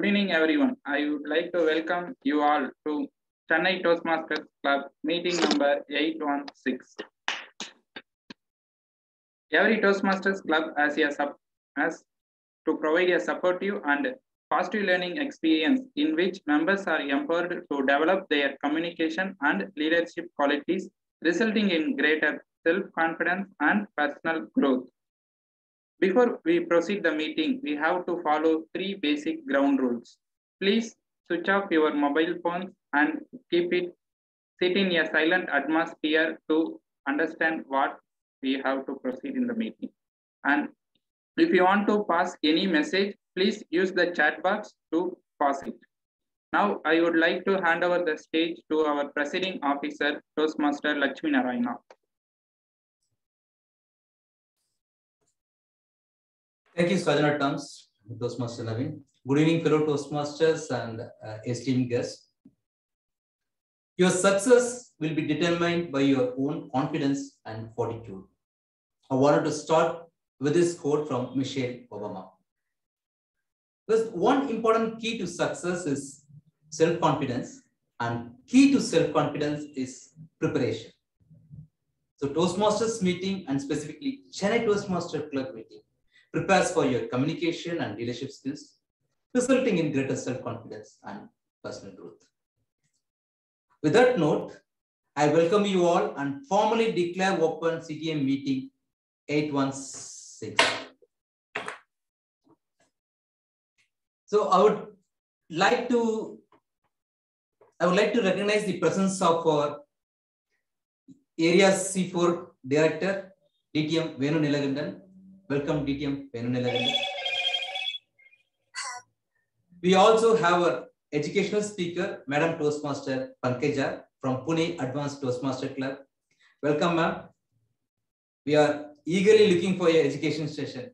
Good evening, everyone. I would like to welcome you all to Chennai Toastmasters Club meeting number 816. Every Toastmasters Club has to provide a supportive and positive learning experience in which members are empowered to develop their communication and leadership qualities, resulting in greater self-confidence and personal growth. Before we proceed the meeting, we have to follow three basic ground rules. Please switch off your mobile phones and keep it sit in a silent atmosphere to understand what we have to proceed in the meeting. And if you want to pass any message, please use the chat box to pass it. Now, I would like to hand over the stage to our presiding officer, Toastmaster Lakshmi Narayana. Thank you, Sajana Terms, Toastmaster Naveen. Good evening, fellow Toastmasters and esteemed guests. Your success will be determined by your own confidence and fortitude. I wanted to start with this quote from Michelle Obama. Because one important key to success is self-confidence, and key to self-confidence is preparation. So Toastmasters meeting, and specifically Chennai Toastmaster Club meeting, prepares for your communication and leadership skills, resulting in greater self-confidence and personal growth. With that note, I welcome you all and formally declare open CTM meeting 816. So I would like to recognize the presence of our Area C4 Director, DTM Venu Nilagandan. Welcome, DTM Venu Nilagandan. We also have our educational speaker, Madam Toastmaster Pankaja from Pune Advanced Toastmaster Club. Welcome, ma'am. We are eagerly looking for your education session.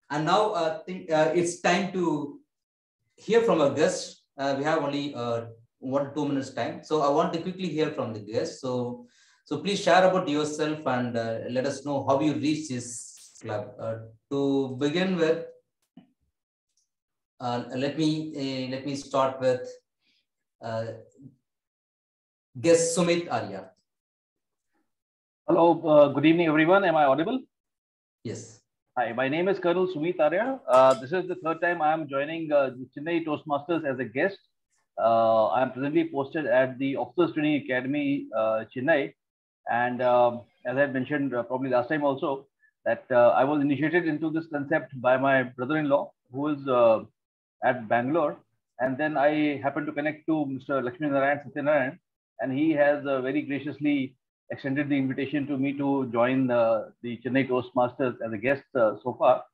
And now I think it's time to hear from our guests. We have only 1 to 2 minutes time. So I want to quickly hear from the guests. So please share about yourself and let us know how you reached this club. To begin with, let me start with guest Sumit Arya. Hello, good evening, everyone. Am I audible? Yes. Hi, my name is Colonel Sumit Arya. This is the third time I am joining the Chennai Toastmasters as a guest. I am presently posted at the Officers Training Academy, Chennai. And as I mentioned probably last time also, that I was initiated into this concept by my brother-in-law, who is at Bangalore. And then I happened to connect to Mr. Lakshmi Narayan, and he has very graciously extended the invitation to me to join the Chennai Toastmasters as a guest so far.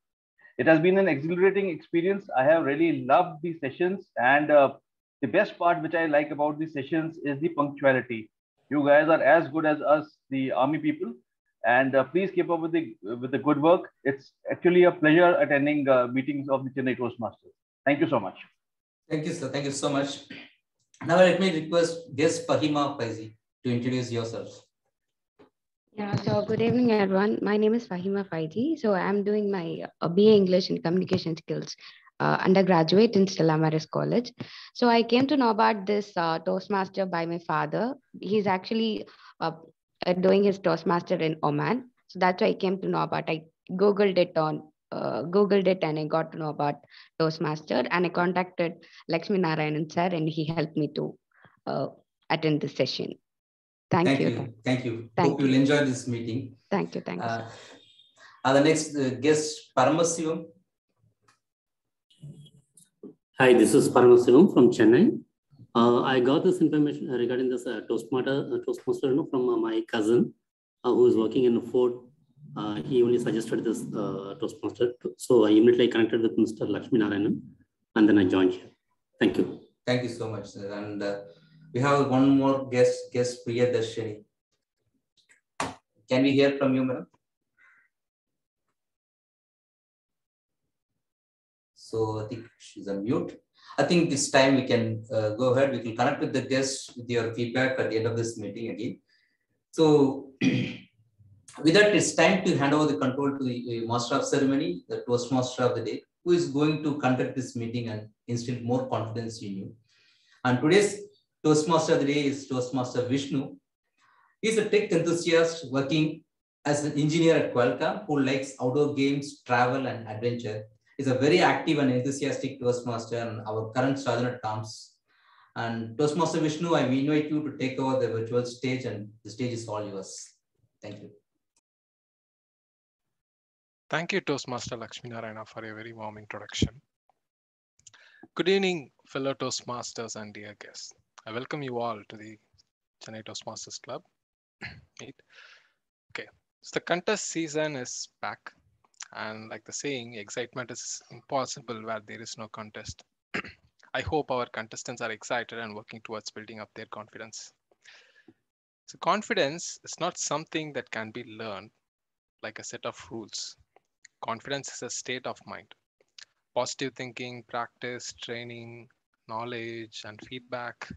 It has been an exhilarating experience. I have really loved these sessions, and the best part which I like about these sessions is the punctuality. You guys are as good as us, the army people, and please keep up with the good work. It's actually a pleasure attending meetings of the Chennai Toastmasters. Thank you so much. Thank you, sir. Thank you so much. Now let me request guest Fahima Faizi to introduce yourself. Yeah, so good evening, everyone. My name is Fahima Faizi. So I'm doing my BA English and Communication Skills undergraduate in Stella Maris College. So I came to know about this Toastmaster by my father. He's actually doing his Toastmaster in Oman. So that's why I came to know about. I Googled it and I got to know about Toastmaster, and I contacted Lakshmi Narayanan sir, and he helped me to attend the session. Thank you. Thank you. Hope you'll enjoy this meeting. Thank you. Thank you, sir. The next guest, Paramasivam. Hi, this is Paramasivam from Chennai. I got this information regarding this Toastmaster from my cousin who is working in Ford. He only suggested this Toastmaster. So I immediately connected with Mr. Lakshmi Narayanan, and then I joined here. Thank you. Thank you so much. And we have one more guest Priya Darshini. Can we hear from you, madam? So I think she's on mute. I think this time we can go ahead. We can connect with the guests with your feedback at the end of this meeting again. So with that, it's time to hand over the control to the master of ceremony, the Toastmaster of the day, who is going to conduct this meeting and instill more confidence in you. And today's Toastmaster of the day is Toastmaster Vishnu. He is a tech enthusiast working as an engineer at Qualcomm who likes outdoor games, travel, and adventure. He is a very active and enthusiastic Toastmaster and our current sergeant at arms. And Toastmaster Vishnu, I invite you to take over the virtual stage, and the stage is all yours. Thank you. Thank you, Toastmaster Lakshmi Narayana, for a very warm introduction. Good evening, fellow Toastmasters and dear guests. I welcome you all to the Chennai Toastmasters Club. Okay, so the contest season is back, and like the saying, excitement is impossible where there is no contest. I hope our contestants are excited and working towards building up their confidence. So confidence is not something that can be learned like a set of rules. Confidence is a state of mind. Positive thinking, practice, training, knowledge, and feedback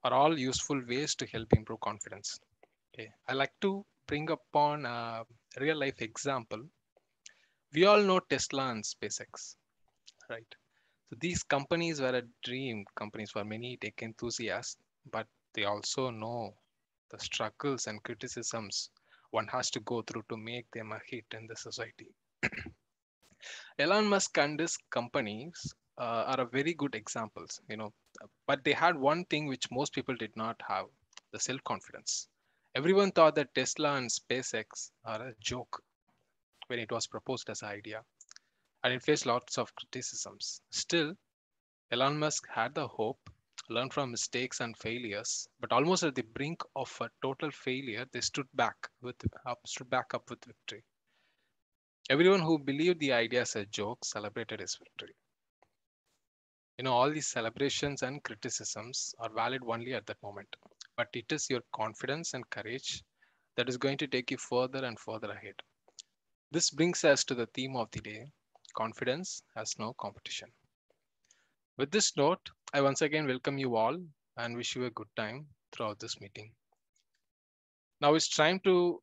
are all useful ways to help improve confidence. Okay, I like to bring upon a real life example. We all know Tesla and SpaceX, right? So these companies were a dream companies for many tech enthusiasts, but they also know the struggles and criticisms one has to go through to make them a hit in the society. Elon Musk and his companies are a very good examples, but they had one thing which most people did not have, the self-confidence. Everyone thought that Tesla and SpaceX are a joke when it was proposed as an idea, and it faced lots of criticisms. Still, Elon Musk had the hope, learned from mistakes and failures, but almost at the brink of a total failure, they stood back up with victory. Everyone who believed the idea as a joke celebrated his victory. All these celebrations and criticisms are valid only at that moment, but it is your confidence and courage that is going to take you further and further ahead. This brings us to the theme of the day: confidence has no competition. With this note, I once again welcome you all and wish you a good time throughout this meeting. Now it's time to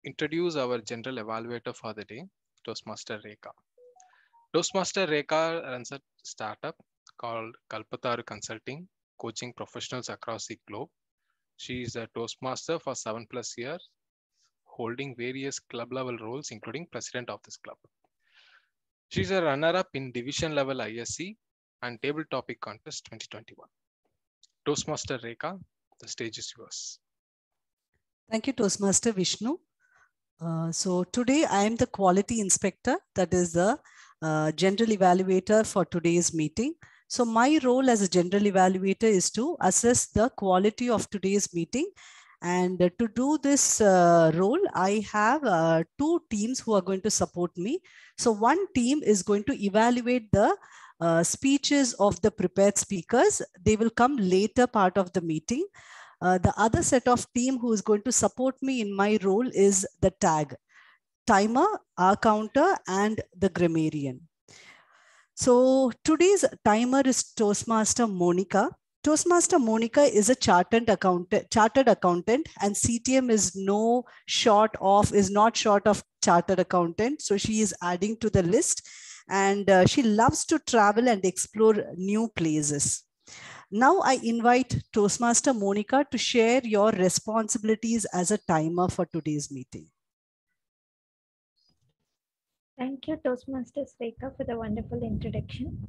introduce our general evaluator for the day, Toastmaster Rekha. Toastmaster Rekha runs a startup called Kalpataru Consulting, coaching professionals across the globe. She is a Toastmaster for 7+ years, holding various club level roles, including president of this club. She's a runner-up in division level ISC and table topic contest 2021. Toastmaster Rekha, the stage is yours. Thank you, Toastmaster Vishnu. So today I am the quality inspector, that is the general evaluator for today's meeting. So my role as a general evaluator is to assess the quality of today's meeting. And to do this role, I have 2 teams who are going to support me. So one team is going to evaluate the speeches of the prepared speakers. They will come later part of the meeting. The other set of team who is going to support me in my role is the tag, timer, our counter, and the grammarian. So today's timer is Toastmaster Monica. Toastmaster Monica is a chartered accountant, and CTM is not short of chartered accountant. So she is adding to the list, and she loves to travel and explore new places. Now I invite Toastmaster Monica to share your responsibilities as a timer for today's meeting. Thank you, Toastmasters Rekha, for the wonderful introduction.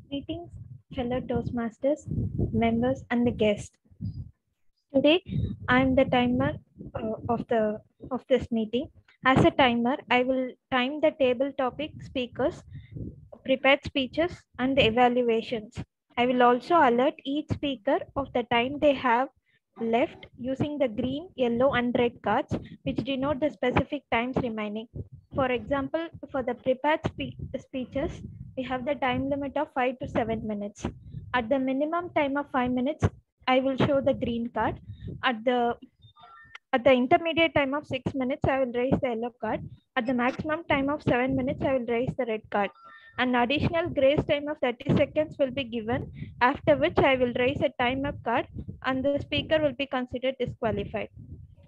Greetings, fellow Toastmasters, members, and the guests. Today, I am the timer of this meeting. As a timer, I will time the table topic, speakers, prepared speeches, and the evaluations. I will also alert each speaker of the time they have left using the green, yellow, and red cards, which denote the specific times remaining. For example, for the prepared speeches, we have the time limit of 5 to 7 minutes. At the minimum time of 5 minutes, I will show the green card. At the intermediate time of 6 minutes, I will raise the yellow card. At the maximum time of 7 minutes, I will raise the red card. An additional grace time of 30 seconds will be given, after which I will raise a time up card and the speaker will be considered disqualified.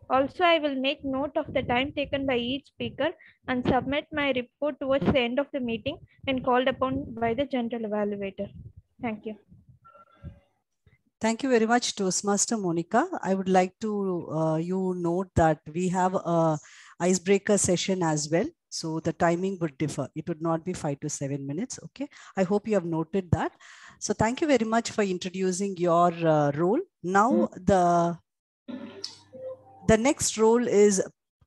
Also, I will make note of the time taken by each speaker and submit my report towards the end of the meeting when called upon by the general evaluator. Thank you. Thank you very much, Toastmaster Monica. I would like to you note that we have a icebreaker session as well. So the timing would differ. It would not be 5 to 7 minutes. Okay. I hope you have noted that. So thank you very much for introducing your role. Now the next role is,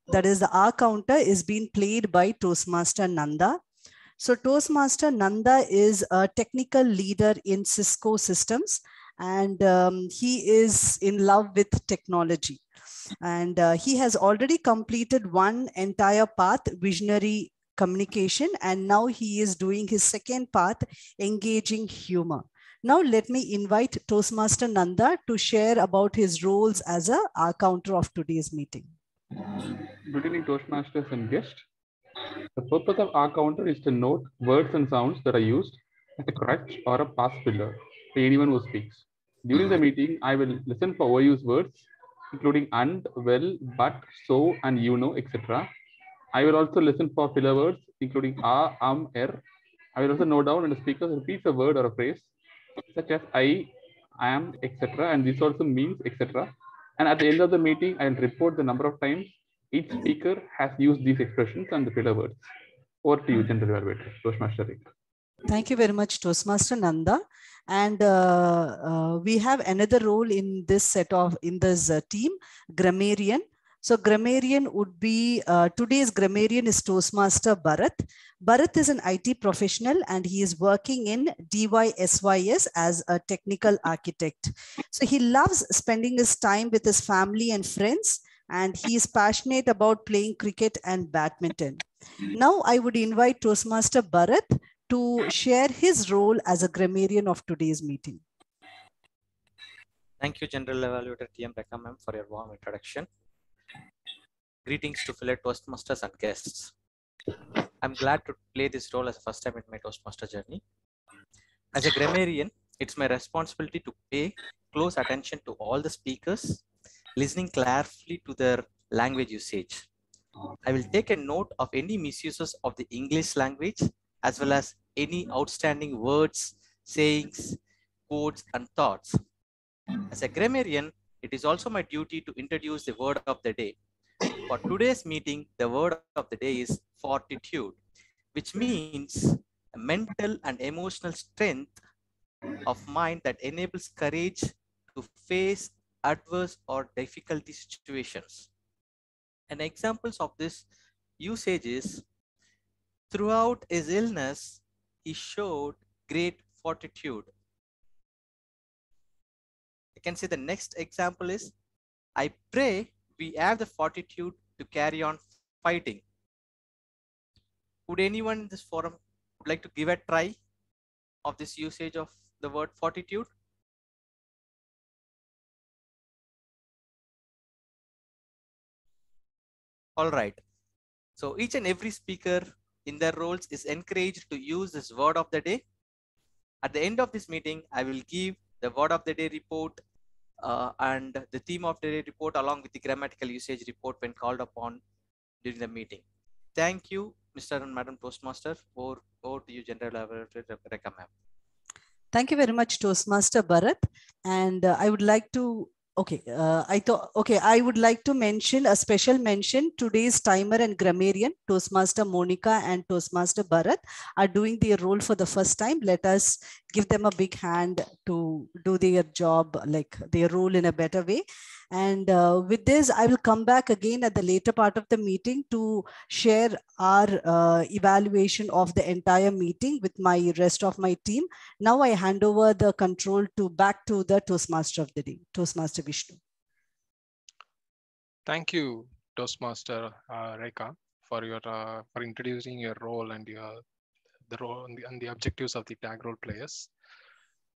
that is the R counter, is being played by Toastmaster Nanda. So Toastmaster Nanda is a technical leader in Cisco systems, and he is in love with technology. And he has already completed one entire path, visionary communication, and now he is doing his second path, engaging humor. Now let me invite Toastmaster Nanda to share about his roles as a counter of today's meeting. Good evening, Toastmasters and guests. The purpose of our counter is to note words and sounds that are used as a crutch or a pass filler to anyone who speaks. During the meeting, I will listen for overused words, including and, well, but, so, and you know, etc. I will also listen for filler words, including er. I will also note down when the speaker repeats a word or a phrase, such as I am, etc. And this also means, etc. And at the end of the meeting, I will report the number of times each speaker has used these expressions and the filler words. Over to you, General Evaluator, Toastmaster Deepak. Thank you very much, Toastmaster Nanda. And we have another role in this team, grammarian. So grammarian would be, today's grammarian is Toastmaster Bharat. Bharat is an IT professional and he is working in DYSYS as a technical architect. So he loves spending his time with his family and friends, and he is passionate about playing cricket and badminton. Now I would invite Toastmaster Bharat to share his role as a grammarian of today's meeting. Thank you, General Evaluator TM Rekha ma'am, for your warm introduction. Greetings to fellow Toastmasters and guests. I'm glad to play this role as a first time in my Toastmaster journey. As a grammarian, it's my responsibility to pay close attention to all the speakers, listening carefully to their language usage. I will take a note of any misuses of the English language, as well as any outstanding words, sayings, quotes, and thoughts. As a grammarian, it is also my duty to introduce the word of the day. For today's meeting, the word of the day is fortitude, which means a mental and emotional strength of mind that enables courage to face adverse or difficult situations. And examples of this usage is, throughout his illness, he showed great fortitude. I can say the next example is, I pray we have the fortitude to carry on fighting. Would anyone in this forum would like to give a try of this usage of the word fortitude? All right. So each and every speaker in their roles is encouraged to use this word of the day. At the end of this meeting, I will give the word of the day report and the theme of the day report along with the grammatical usage report when called upon during the meeting. Thank you, Mr. and Madam Toastmaster. Over to you, General Evaluator Rekha ma'am. Thank you very much, Toastmaster Bharat. And I would like to, I would like to mention a special mention. Today's timer and grammarian, Toastmaster Monica and Toastmaster Bharat, are doing their role for the first time. Let us give them a big hand to do their job, like their role in a better way. And with this, I will come back again at the later part of the meeting to share our evaluation of the entire meeting with my rest of my team. Now I hand over the control back to the Toastmaster of the day, Toastmaster Vishnu. Thank you, Toastmaster Rekha, for introducing your role and the role and the objectives of the tag role players.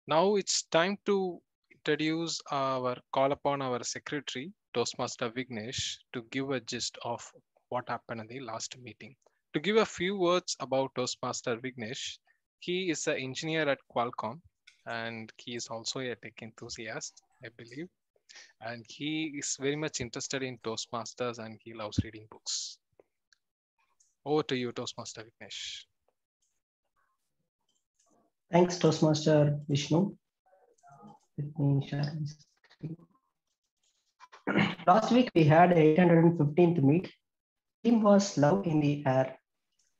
Now it's time to call upon our secretary, Toastmaster Vignesh, to give a gist of what happened in the last meeting. To give a few words about Toastmaster Vignesh, he is an engineer at Qualcomm and he is also a tech enthusiast, I believe. And he is very much interested in Toastmasters and he loves reading books. Over to you, Toastmaster Vignesh. Thanks, Toastmaster Vishnu. Let me share my screen. Last week we had 815th meet. Theme was love in the air.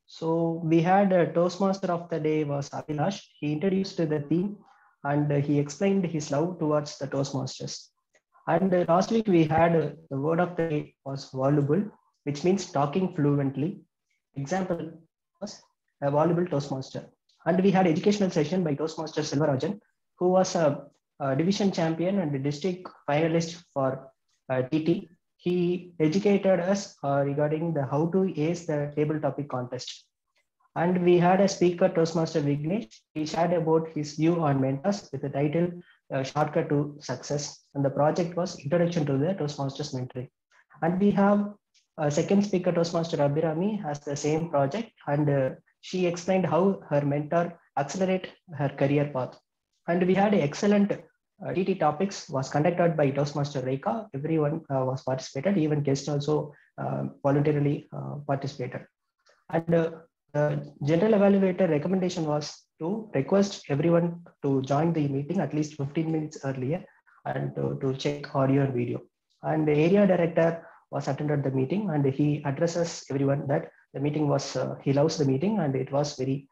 So we had a Toastmaster of the day was Abhilash. He introduced the theme and he explained his love towards the Toastmasters. And last week we had the word of the day was voluble, which means talking fluently. Example was a voluble Toastmaster. And we had educational session by Toastmaster Silvarajan, who was a division champion and a district finalist for TT. He educated us regarding the how to ace the table topic contest. And we had a speaker, Toastmaster Vignesh. He shared about his view on mentors with the title Shortcut to Success. And the project was Introduction to the Toastmasters Mentoring. And we have a second speaker, Toastmaster Abhirami, has the same project. And she explained how her mentor accelerate her career path. And we had an excellent TT topics was conducted by Toastmaster Rekha. Everyone was participated, even guests also voluntarily participated. And the general evaluator recommendation was to request everyone to join the meeting at least 15 minutes earlier and to check audio and video. And the area director was attended the meeting and he addresses everyone that the meeting was, he loves the meeting and it was very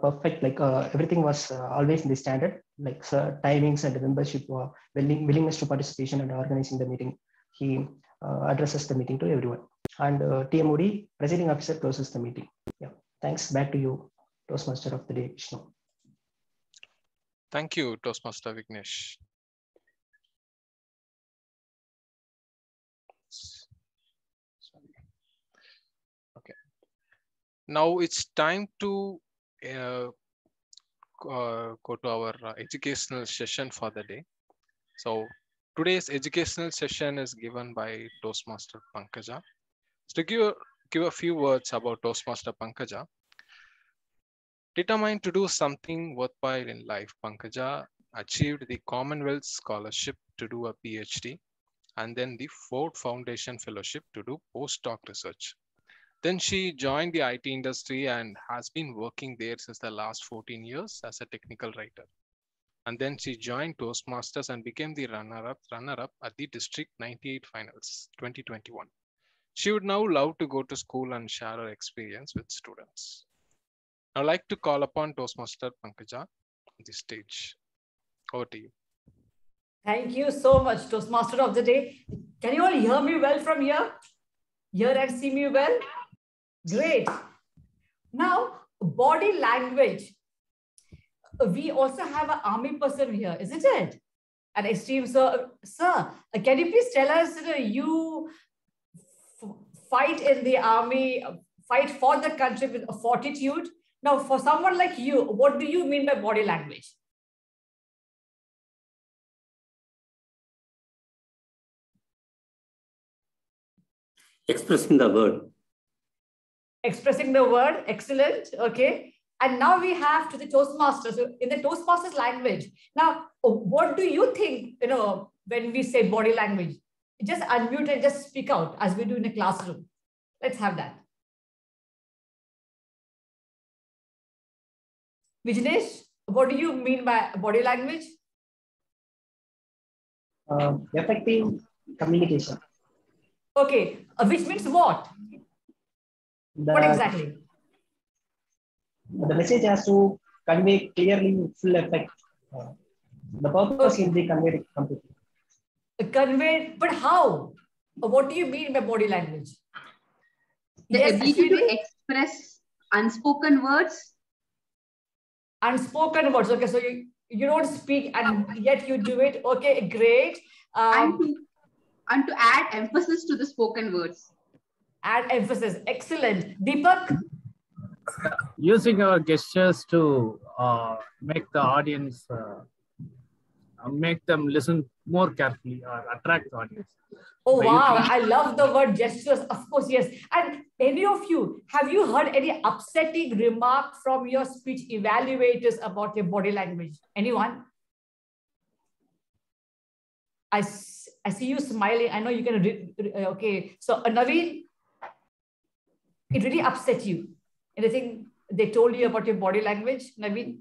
perfect, like everything was always in the standard, like timings and membership, willingness to participation and organizing the meeting. He addresses the meeting to everyone. And TMOD, presiding officer, closes the meeting. Yeah, thanks. Back to you, Toastmaster of the day, Vishnu. Thank you, Toastmaster Vignesh. Okay. Now it's time to go to our educational session for the day. So today's educational session is given by Toastmaster Pankaja. So to give a few words about Toastmaster Pankaja. Determined to do something worthwhile in life, Pankaja achieved the Commonwealth Scholarship to do a PhD and then the Ford Foundation Fellowship to do postdoc research. Then she joined the IT industry and has been working there since the last 14 years as a technical writer. And then she joined Toastmasters and became the runner-up at the District 98 Finals 2021. She would now love to go to school and share her experience with students. I'd like to call upon Toastmaster Pankaja on the stage. Over to you. Thank you so much, Toastmaster of the day. Can you all hear me well from here? Hear and see me well? Great. Now, body language. We also have an army person here, isn't it? An esteemed sir. Sir, can you please tell us, you fight in the army, fight for the country with a fortitude. Now, for someone like you, what do you mean by body language? Expressing the word. Expressing the word, excellent. Okay. And now we have to the Toastmasters. So in the Toastmasters language. Now, what do you think, when we say body language? Just unmute and just speak out as we do in a classroom. Let's have that. Vignesh, what do you mean by body language? Effective communication. Okay, which means what? What exactly? The message has to convey clearly, full effect. The purpose is the conveyed completely. Conveyed, but how? What do you mean by body language? The ability to express unspoken words. Unspoken words. Okay, so you don't speak and yet you do it. Okay, great. And to add emphasis to the spoken words. Add emphasis. Excellent. Deepak? Using our gestures to make the audience, make them listen more carefully or attract the audience. Oh, wow. I love the word gestures. Of course, yes. And any of you, have you heard any upsetting remark from your speech evaluators about your body language? Anyone? I see you smiling. I know you can. Okay. So Naveen, it really upset you. Anything they told you about your body language, Naveen?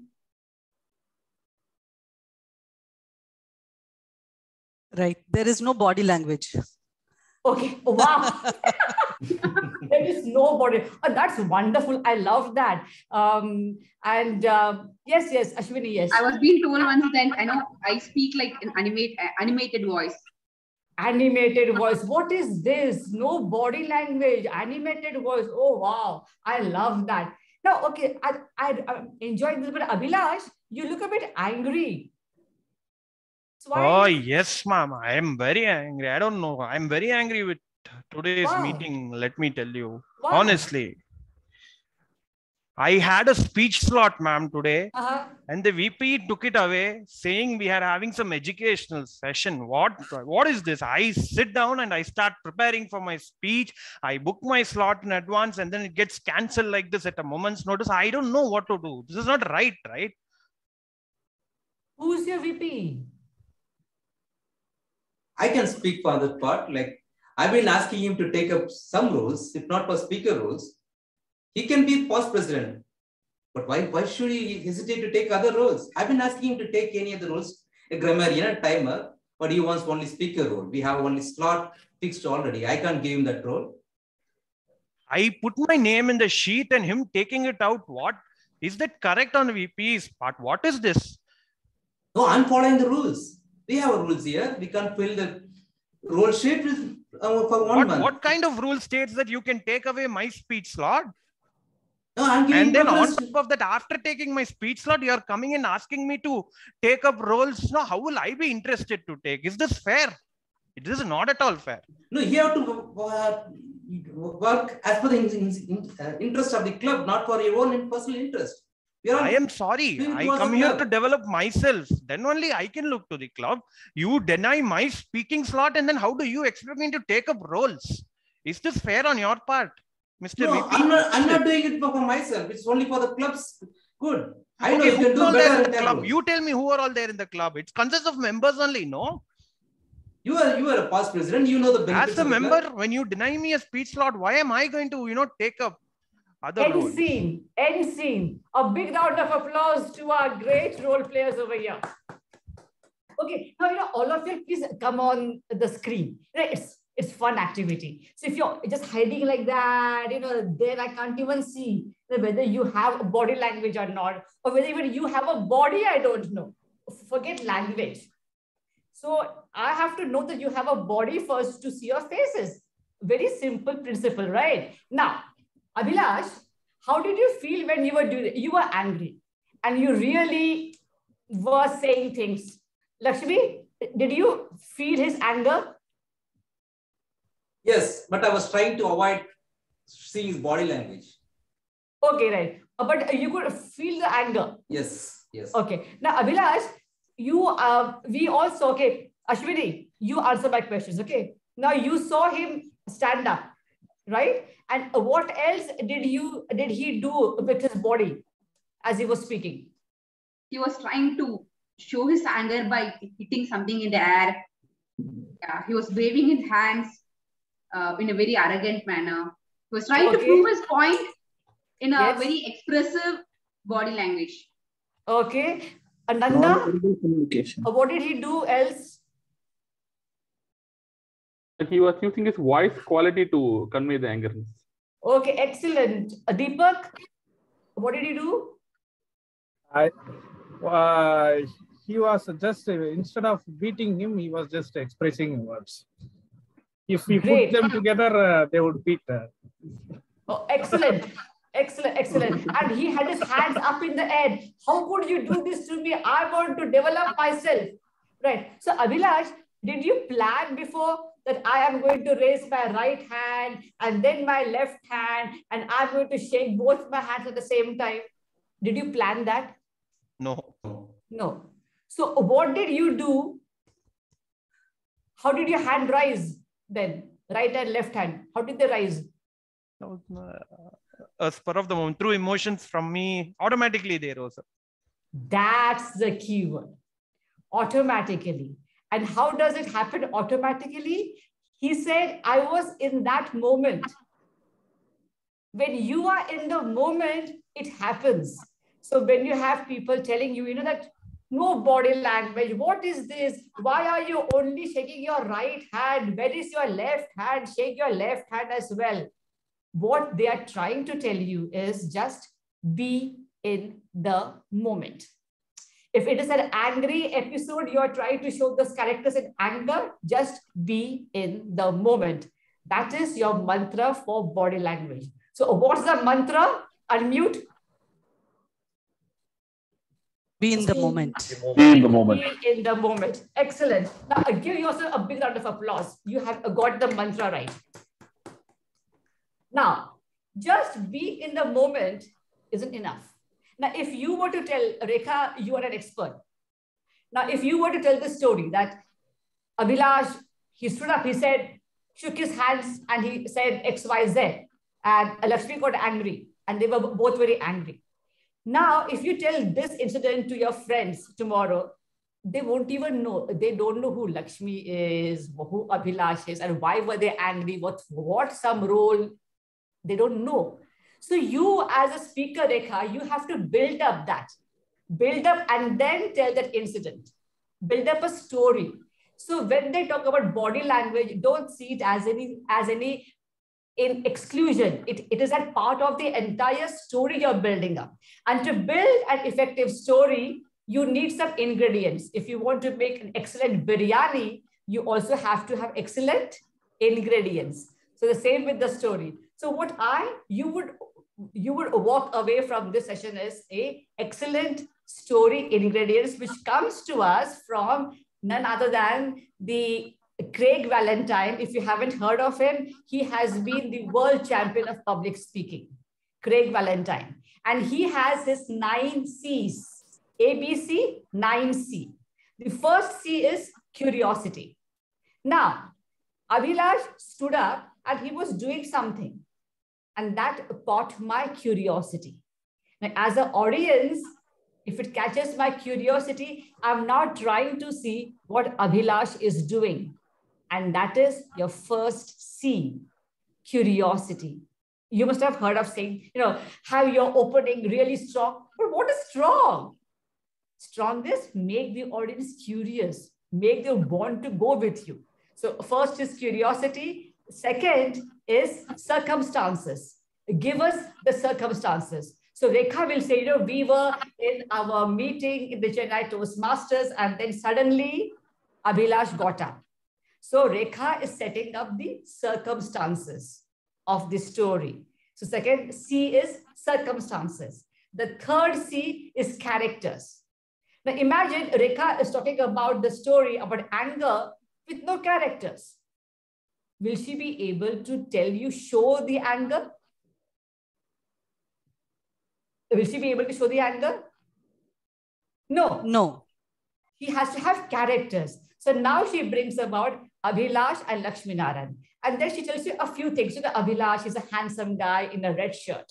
Right. There is no body language. Okay. Oh, wow. There is no body. Oh, that's wonderful. I love that. Yes, Ashwini, yes. I was being told once that I know I speak like an animated voice. Animated voice. What is this? No body language. Animated voice. Oh, wow. I love that. Now, okay, I'm enjoying this, but Abhilash, you look a bit angry. So oh, yes, ma'am. I am very angry. I don't know. I'm very angry with today's meeting. Let me tell you. Wow. Honestly. I had a speech slot, ma'am, today. And the VP took it away, saying we are having some educational session. What is this? I sit down and I start preparing for my speech. I book my slot in advance and then it gets cancelled like this at a moment's notice. I don't know what to do. This is not right, right? Who's your VP? I can speak for that part. Like, I've been asking him to take up some roles, if not for speaker roles. He can be past president. But why should he hesitate to take other roles? I've been asking him to take any other roles, a grammarian, a timer, but he wants only speaker role. We have only slot fixed already. I can't give him that role. I put my name in the sheet and him taking it out. What? Is that correct on VP's part? What is this? No, I'm following the rules. We have rules here. We can't fill the role sheet for 1 month. What kind of rule states that you can take away my speech slot? No, I'm giving and then on top of that, after taking my speech slot, you are coming and asking me to take up roles. No, how will I be interested to take? Is this fair? It is not at all fair. No, you have to work as per the interest of the club, not for your own personal interest. I am sorry. I come here to develop myself. Then only I can look to the club. You deny my speaking slot, and then how do you expect me to take up roles? Is this fair on your part, Mr. No, VP? I'm not doing it for myself. It's only for the club's good. I know Okay, you can do better in the club. You tell me who are all there in the club. It consists of members only, no? You are a past president. You know the benefits. As a member, when you deny me a speech slot, why am I going to, take up other roles? End scene. A big round of applause to our great role players over here. Okay, now all of you, please come on the screen. It's fun activity. So if you're just hiding like that, then I can't even see whether you have a body language or not, or whether even you have a body, I don't know. Forget language. So I have to know that you have a body first to see your faces. Very simple principle, right? Now, Abhilash, how did you feel when you were doing it? You were angry and you really were saying things. Lakshmi, did you feel his anger? Yes, but I was trying to avoid seeing his body language. Okay, right. But you could feel the anger. Yes. Okay. Now, Abhilash, we also, okay, Ashwini, you answer my questions, okay? Now, you saw him stand up, right? And what else did he do with his body as he was speaking? He was trying to show his anger by hitting something in the air. Yeah, he was waving his hands in a very arrogant manner. He was trying to prove his point in a very expressive body language. Okay. Ananda, what did he do else? He was using his voice quality to convey the anger. Okay, excellent. Deepak, what did he do? He was just, instead of beating him, he was just expressing words. If we put them together, they would beat. Oh, excellent. Excellent. And he had his hands up in the air. How could you do this to me? I want to develop myself. Right. So, Abhilash, did you plan before that I am going to raise my right hand and then my left hand and I'm going to shake both my hands at the same time? Did you plan that? No. So, what did you do? How did your hand rise then? Right and left hand. How did they rise? A spur of the moment, through emotions from me, automatically they rose up. That's the key word. Automatically. And how does it happen automatically? He said, I was in that moment. When you are in the moment, it happens. So when you have people telling you, that no body language, what is this? Why are you only shaking your right hand? Where is your left hand? Shake your left hand as well. What they are trying to tell you is just be in the moment. If it is an angry episode, you are trying to show those characters in anger, just be in the moment. That is your mantra for body language. So what's the mantra? Unmute. Be in the moment. Be in the moment. Be in the moment. Excellent. Now give yourself a big round of applause. You have got the mantra right. Now, just be in the moment isn't enough. Now, if you were to tell, Rekha, you are an expert. Now, if you were to tell the story that Abhilash, he stood up, he said, shook his hands and he said X, Y, Z. And Lakshmi got angry and they were both very angry. Now, if you tell this incident to your friends tomorrow, they won't even know. They don't know who Lakshmi is, who Abhilash is, and why were they angry, what some role, they don't know. So you as a speaker, Rekha, you have to build up that. Build up and then tell that incident. Build up a story. So when they talk about body language, don't see it as any in exclusion. It is a part of the entire story you're building up. And to build an effective story, you need some ingredients. If you want to make an excellent biryani, you also have to have excellent ingredients. So the same with the story. So what you would walk away from this session is a excellent story ingredients, which comes to us from none other than the Craig Valentine. If you haven't heard of him, he has been the world champion of public speaking, Craig Valentine. And he has his 9 C's, ABC, 9C. The first C is curiosity. Now, Abhilash stood up and he was doing something. And that caught my curiosity. Now, as an audience, if it catches my curiosity, I'm now trying to see what Abhilash is doing. And that is your first C, curiosity. You must have heard of saying, have your opening really strong. But what is strong? Strong is make the audience curious, make them want to go with you. So first is curiosity. Second is circumstances. Give us the circumstances. So Rekha will say, we were in our meeting in the Chennai Toastmasters and then suddenly Abhilash got up. So Rekha is setting up the circumstances of the story. So second C is circumstances. The third C is characters. Now imagine Rekha is talking about the story about anger with no characters. Will she be able to tell you, show the anger? Will she be able to show the anger? No. No. She has to have characters. So now she brings about Abhilash and Lakshmi Narayan. And then she tells you a few things. Abhilash is a handsome guy in a red shirt.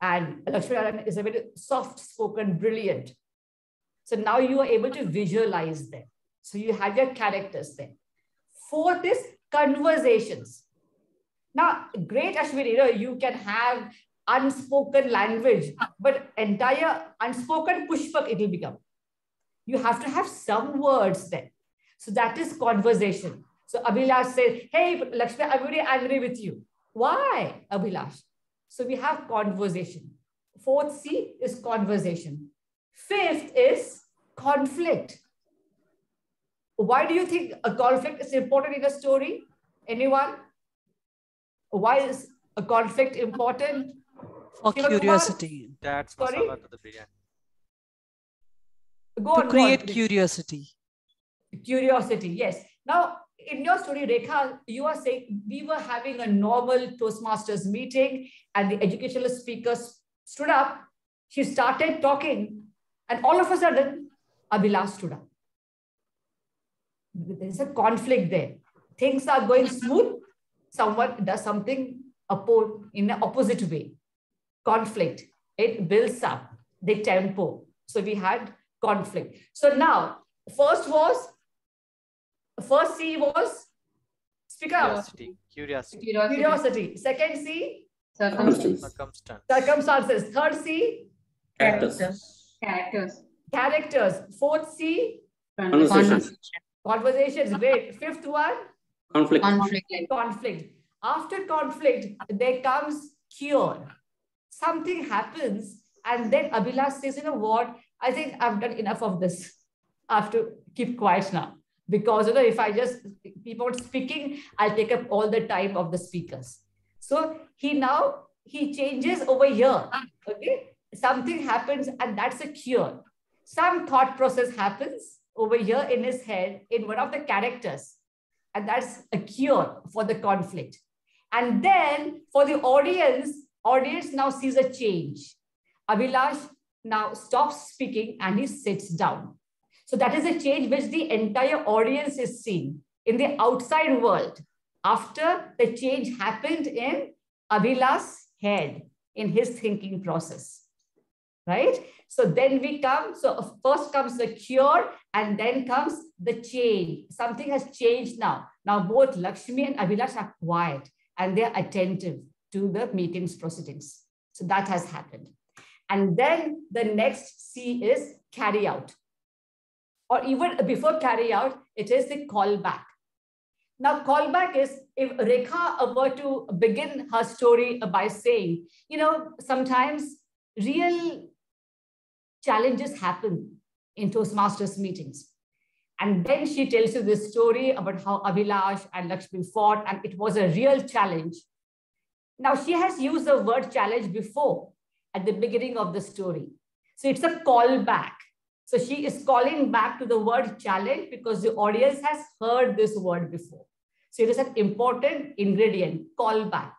And Lakshmi Narayan is a very soft-spoken, brilliant. So now you are able to visualize them. So you have your characters there. Fourth is conversations. Now, great Ashwini, you can have unspoken language, but entire unspoken pushpak it will become. You have to have some words there. So that is conversation. So Abhilash says, hey, Lakshmi, I'm very angry with you. Why, Abhilash? So we have conversation. Fourth C is conversation. Fifth is conflict. Why do you think a conflict is important in a story? Anyone? Why is a conflict important? For curiosity. That's sorry? masala to the biryani. Go to on, create curiosity. Curiosity, yes. Now, in your story, Rekha, you are saying we were having a normal Toastmasters meeting and the educational speaker stood up. She started talking and all of a sudden, Abhilash stood up. There's a conflict there. Things are going smooth. Someone does something in an opposite way. Conflict. It builds up the tempo. So we had conflict. So now, first was First C was, speak up. Curiosity. Curiosity. Second C, Circumstance. circumstances. Third C, characters. Fourth C, conversations. Great. Fifth one, conflict. After conflict, there comes cure. Something happens, and then Abhilash says, you know what? I think I've done enough of this. I have to keep quiet now. Because if I just keep on speaking, I'll take up all the time of the speakers. So he changes over here. Okay, something happens, and that's a cure. Some thought process happens over here in his head in one of the characters, and that's a cure for the conflict. And then for the audience now sees a change. Abhilash now stops speaking and he sits down. So that is a change which the entire audience is seeing in the outside world after the change happened in Abhilash's head, in his thinking process, right? So then we come, so first comes the cure and then comes the change. Something has changed now. Now both Lakshmi and Abhilash are quiet and they're attentive to the meeting's proceedings. So that has happened. And then the next C is carry out. Or even before carry out, it is the callback. Now, callback is if Rekha were to begin her story by saying, sometimes real challenges happen in Toastmasters meetings. And then she tells you this story about how Abhilash and Lakshmi fought, and it was a real challenge. Now, she has used the word challenge before at the beginning of the story. So it's a callback. So she is calling back to the word challenge because the audience has heard this word before. So it is an important ingredient, callback.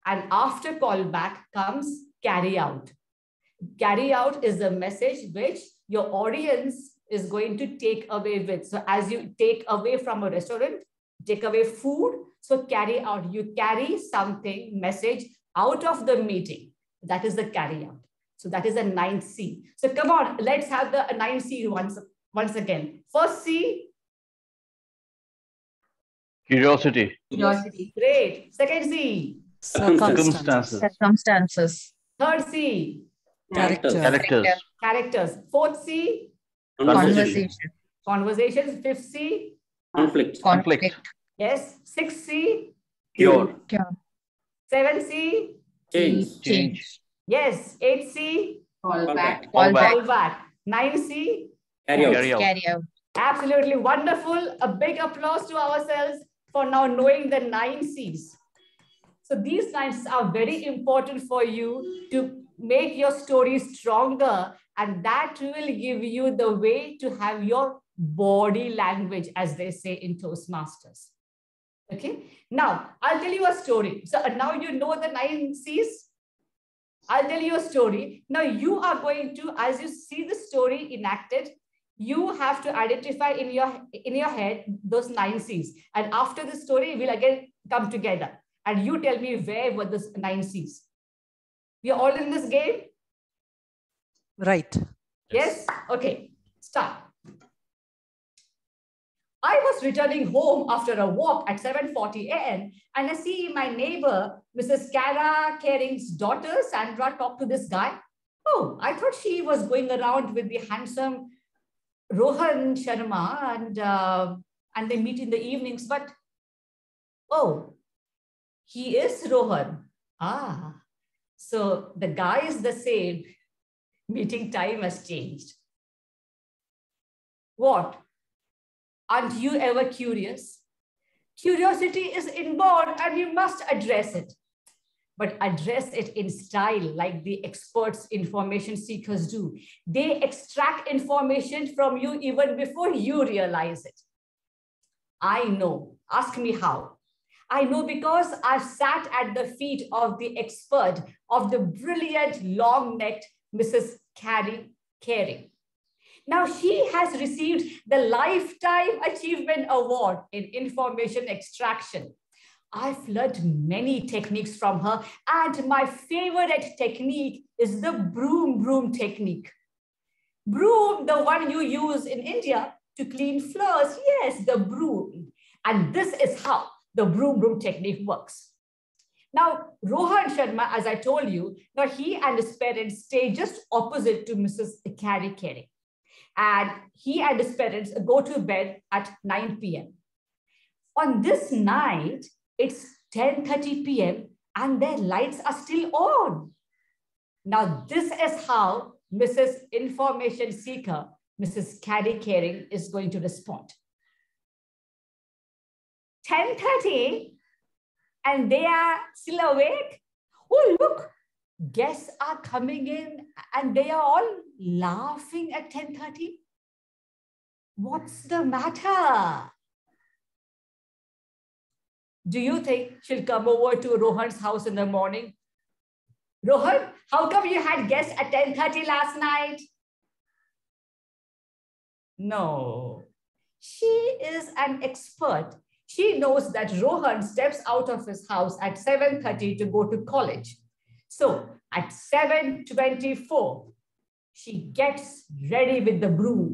And after callback comes carry out. Carry out is the message which your audience is going to take away with. So as you take away from a restaurant, take away food, so carry out. You carry something, message out of the meeting. That is the carry out. So that is a 9th C. So come on, let's have the 9th C once again. First C. Curiosity. Great. Second C. Circumstances. Third C. Characters. Fourth C. Conversations. Fifth C. Conflict. Yes. Sixth C. Cure. Seventh C. Change. Yes. 8C. Callback. 9C. Carry out. Absolutely wonderful. A big applause to ourselves for now knowing the 9 C's. So these 9 C's are very important for you to make your story stronger, and that will give you the way to have your body language, as they say in Toastmasters. Okay. Now, I'll tell you a story. So now you know the 9 C's. I'll tell you a story. Now you are going to, as you see the story enacted, you have to identify in your head those 9 C's. And after the story, we'll again come together. And you tell me where were those 9 C's. We are all in this game? Right. Yes? Okay. Start. I was returning home after a walk at 7:40 a.m. and I see my neighbor, Mrs. Cara Caring's daughter, Sandra, talk to this guy. Oh, I thought she was going around with the handsome Rohan Sharma and they meet in the evenings, but oh, he is Rohan. Ah, so the guy is the same. Meeting time has changed. What? Aren't you ever curious? Curiosity is inborn and you must address it. But address it in style like the experts, information seekers do. They extract information from you even before you realize it. I know. Ask me how. I know because I've sat at the feet of the expert, of the brilliant, long-necked Mrs. Caring. Now, she has received the Lifetime Achievement Award in Information Extraction. I've learned many techniques from her, and my favorite technique is the broom technique. Broom, the one you use in India to clean floors. Yes, the broom. And this is how the broom technique works. Now, Rohan Sharma, as I told you, now he and his parents stay just opposite to Mrs. Carey. And he and his parents go to bed at 9 p.m. On this night, it's 10:30 p.m. and their lights are still on. Now, this is how Mrs. Information Seeker, Mrs. Caring, is going to respond. 10:30 and they are still awake. Oh, look, guests are coming in and they are all laughing at 10:30. What's the matter? Do you think she'll come over to Rohan's house in the morning? Rohan, how come you had guests at 10:30 last night? No, she is an expert. She knows that Rohan steps out of his house at 7:30 to go to college. So at 7:24, she gets ready with the broom.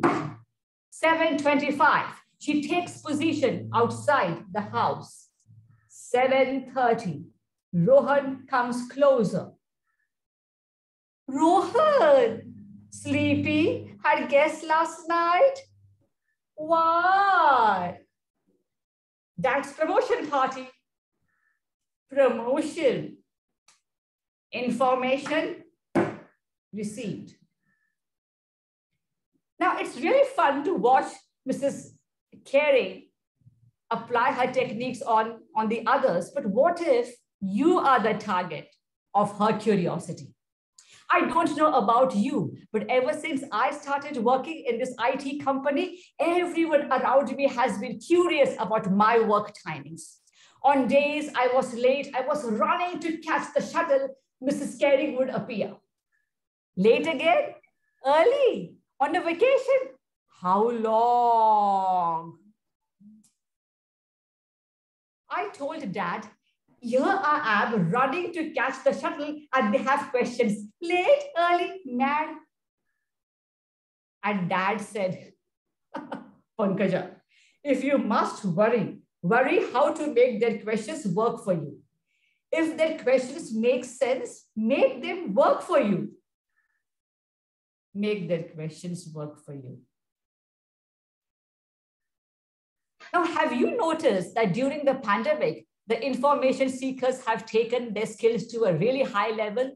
7:25, she takes position outside the house. 7:30, Rohan comes closer. Rohan, sleepy, had guests last night? Why? That's promotion party. Promotion. Information received. Now, it's really fun to watch Mrs. Carey apply her techniques on the others, but what if you are the target of her curiosity? I don't know about you, but ever since I started working in this IT company, everyone around me has been curious about my work timings. On days I was late, I was running to catch the shuttle, Mrs. Carey would appear. Late again? Early? On a vacation? How long? I told Dad, here I am running to catch the shuttle and they have questions. Late, early, mad. And Dad said, Pankaja, if you must worry how to make their questions work for you. If their questions make sense, make them work for you. Make their questions work for you. Now, have you noticed that during the pandemic, the information seekers have taken their skills to a really high level?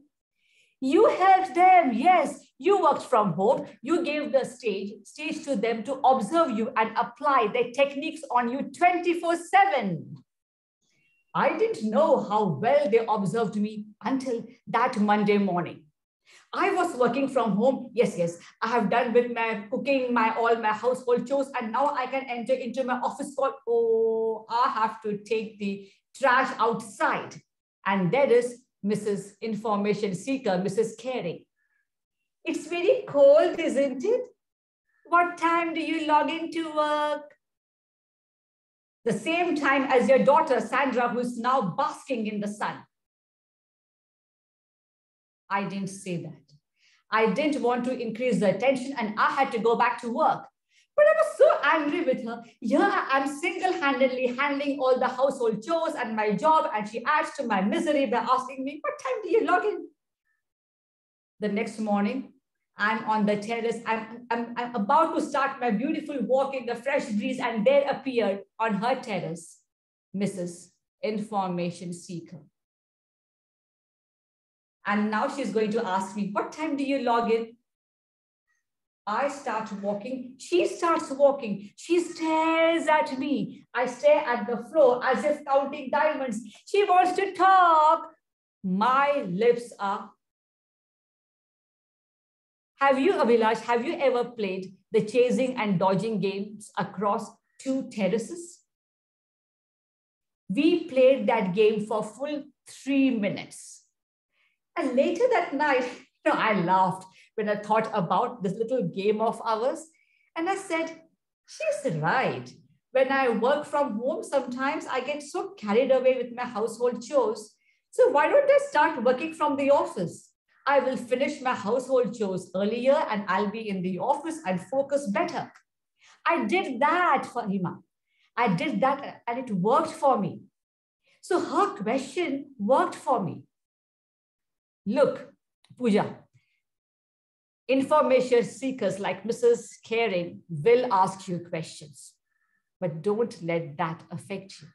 You helped them, yes. You worked from home. You gave the stage to them to observe you and apply their techniques on you 24/7. I didn't know how well they observed me until that Monday morning. I was working from home. Yes. I have done with my cooking, all my household chores, and now I can enter into my office call. Oh, I have to take the trash outside. And there is Mrs. Information Seeker, Mrs. Carey. It's very cold, isn't it? What time do you log into work? The same time as your daughter, Sandra, who's now basking in the sun. I didn't say that. I didn't want to increase the tension and I had to go back to work. But I was so angry with her. Yeah, I'm single-handedly handling all the household chores and my job, and she adds to my misery by asking me, what time do you log in? The next morning, I'm on the terrace. I'm about to start my beautiful walk in the fresh breeze, and there appeared on her terrace, Mrs. Information Seeker. And now she's going to ask me, what time do you log in? I start walking. She starts walking. She stares at me. I stare at the floor as if counting diamonds. She wants to talk. My lips are. Have you, Abhilash, have you ever played the chasing and dodging games across 2 terraces? We played that game for full 3 minutes. And later that night, I laughed when I thought about this little game of ours. And I said, she's right. When I work from home, sometimes I get so carried away with my household chores. So why don't I start working from the office? I will finish my household chores earlier and I'll be in the office and focus better. I did that, Fahima. I did that and it worked for me. So her question worked for me. Look, Pooja, information seekers like Mrs. Caring will ask you questions, but don't let that affect you.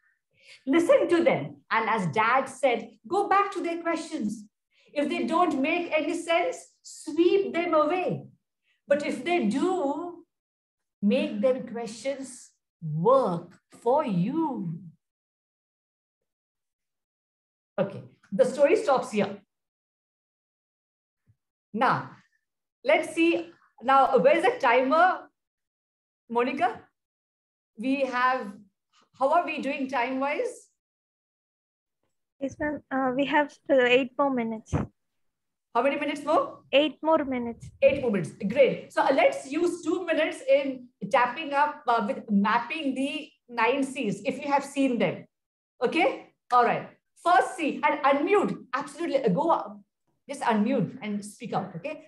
Listen to them. And as Dad said, go back to their questions. If they don't make any sense, sweep them away. But if they do, make them questions work for you. Okay, the story stops here. Now, let's see. Now, where's the timer, Monica? We have, how are we doing time-wise? Yes, ma'am. We have 8 more minutes. How many minutes more? 8 more minutes. 8 more minutes. Great. So let's use 2 minutes in tapping up with mapping the 9 C's, if you have seen them. Okay? All right. First C, and unmute. Absolutely. Go up. Just unmute and speak out. Okay?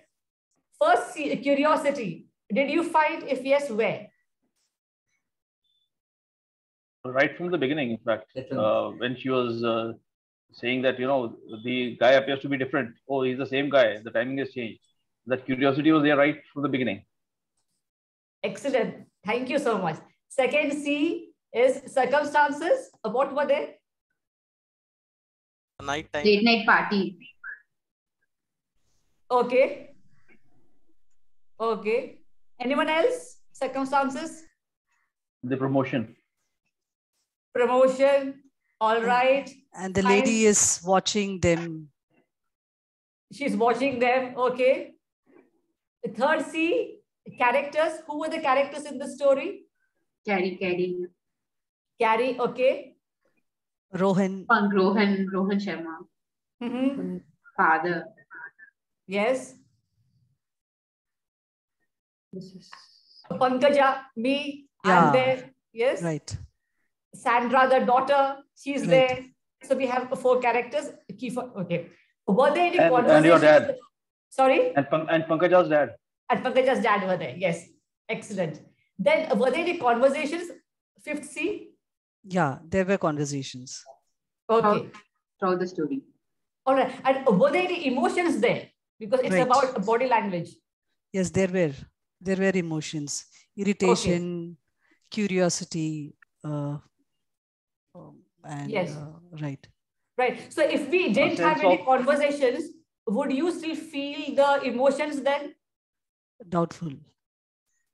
First C, curiosity. Did you find? If yes, where? Right from the beginning, in fact, when she was saying that, the guy appears to be different. Oh, he's the same guy. The timing has changed. That curiosity was there right from the beginning. Excellent. Thank you so much. Second C is circumstances. What were they? Night time. Late night party. Okay. Okay. Anyone else? Circumstances? The promotion. Promotion. All right. And the lady is watching them. She's watching them. Okay. The third C, characters. Who were the characters in the story? Carrie. Carrie, okay. Rohan. Rohan Sharma. Mm-hmm. Father. Yes. Pankaja, me, I'm there. Yes. Right. Sandra, the daughter, she's there. So we have 4 characters. Okay. Were there any conversations? And your dad. Sorry? And Pankaja's dad. And Pankaja's dad were there. Yes. Excellent. Then were there any conversations? 5th C? Yeah, there were conversations. Okay. Throughout the story. All right. And were there any emotions there? Because it's about body language. Yes, there were. There were emotions. Irritation, curiosity, and yes. Right. Right. So if we didn't have any conversations, would you still feel the emotions then? Doubtful.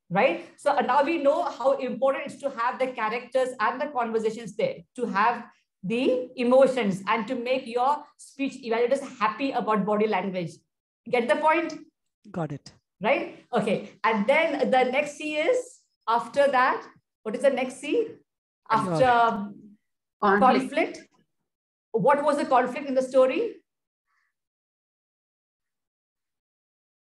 Right. So now we know how important it is to have the characters and the conversations there, to have the emotions and to make your speech evaluators happy about body language. Get the point? Got it. Right. Okay. And then the next C is after that. What is the next C? After conflict. What was the conflict in the story?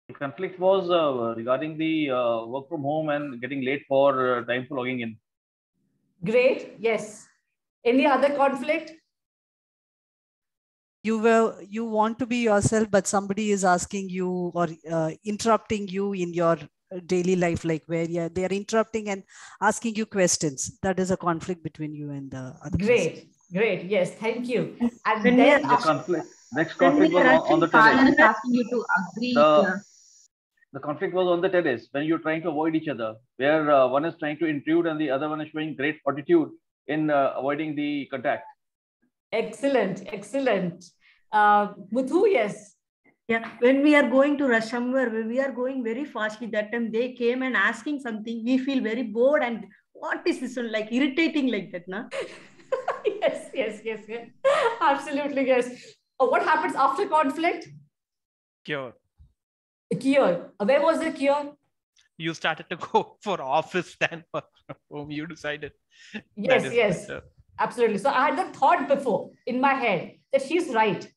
The conflict was regarding the work from home and getting late for time for logging in. Great. Yes. Any other conflict? You want to be yourself, but somebody is asking you or interrupting you in your daily life, like where they are interrupting and asking you questions. That is a conflict between you and the other person. Great. Yes, thank you. And when then next conflict was on the terrace. Asking you to agree. The conflict was on the terrace when you're trying to avoid each other, where one is trying to intrude and the other one is showing great fortitude in avoiding the contact. Excellent. Muthu, yes. Yeah, when we are going to rush somewhere, when we are going very fastly, that time they came and asking something, we feel very bored and what is this one, like irritating like that, na? Yes. Absolutely, yes. What happens after conflict? Cure. Where was the cure? You started to go for office then for home. You decided. Yes. Absolutely. So I had the thought before in my head that she's right.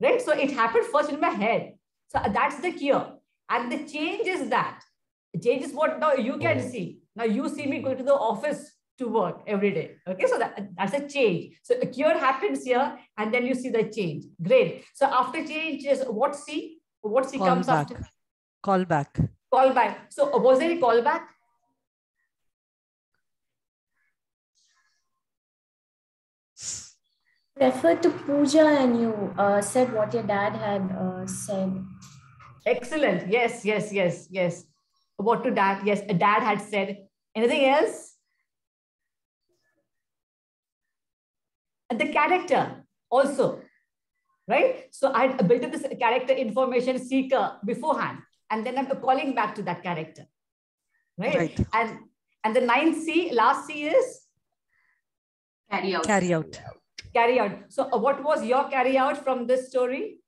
Right? So it happened first in my head. So that's the cure. And the change is that. The change is what now you can see. Now you see me going to the office to work every day. Okay, so that's a change. So a cure happens here and then you see the change. Great. So after change is what C? What C comes after? Callback. Callback. So was there a callback? referred to puja and you said what your dad had said. Excellent. Yes, yes, yes, yes. What to dad? Yes, a dad had said. Anything else? And the character also, right? So I built up this character information seeker beforehand, and then I'm calling back to that character, right? And the 9th C, last C is? Carry out. Carry out. Carry out. So what was your carry out from this story?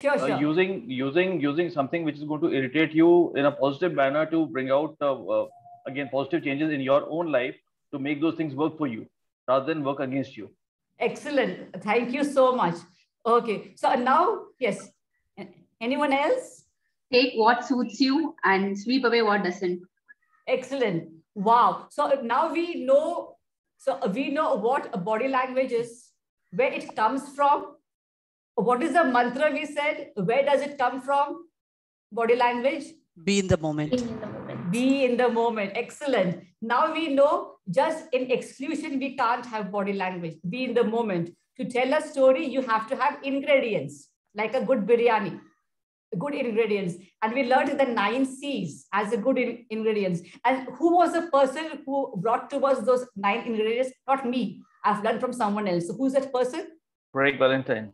Using something which is going to irritate you in a positive manner to bring out again positive changes in your own life to make those things work for you rather than work against you. Excellent. Thank you so much. Okay. So now, yes. Anyone else? Take what suits you and sweep away what doesn't. Excellent. Wow. So now we know. So we know what a body language is, where it comes from. What is the mantra we said? Where does it come from? Body language? Be in the moment. Be in the moment. Be in the moment. Excellent. Now we know just in exclusion, we can't have body language. Be in the moment. To tell a story, you have to have ingredients, like a good biryani, good ingredients. And we learned the 9 C's as a good ingredients. And who was the person who brought to us those 9 ingredients? Not me. I've learned from someone else. So who's that person? Craig Valentine.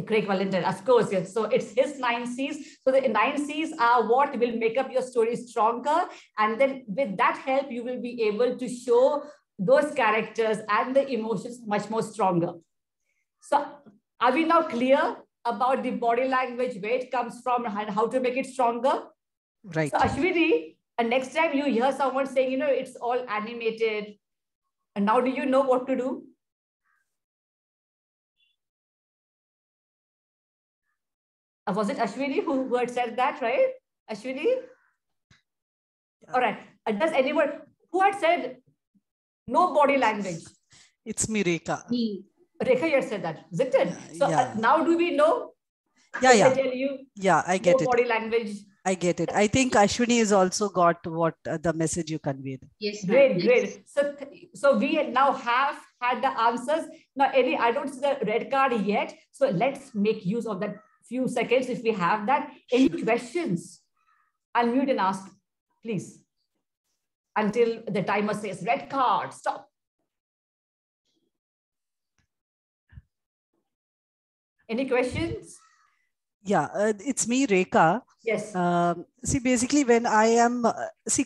Craig Valentine, of course, yes. So it's his 9 C's. So the 9 C's are what will make up your story stronger. And then with that help, you will be able to show those characters and the emotions much more stronger. So are we now clear about the body language, where it comes from and how to make it stronger? Right. So Ashwini, and next time you hear someone saying, you know, it's all animated. And now do you know what to do? Was it Ashwini who had said that, right? Ashwini? Yeah. All right. Does anyone, who had said no body language? It's me, Rekha. Me. Rekha, you had said that, isn't it? So now do we know? Yeah, yeah. I tell you, yeah, I get no it. Body language. I get it. I think Ashwini has also got what the message you conveyed. Yes, great, great. So we now have had the answers. Now, I don't see the red card yet. So let's make use of that few seconds if we have that. Any questions? Unmute and ask, please. Until the timer says red card, stop. Any questions? Yeah, it's me, Rekha. Yes. See, basically, when I am,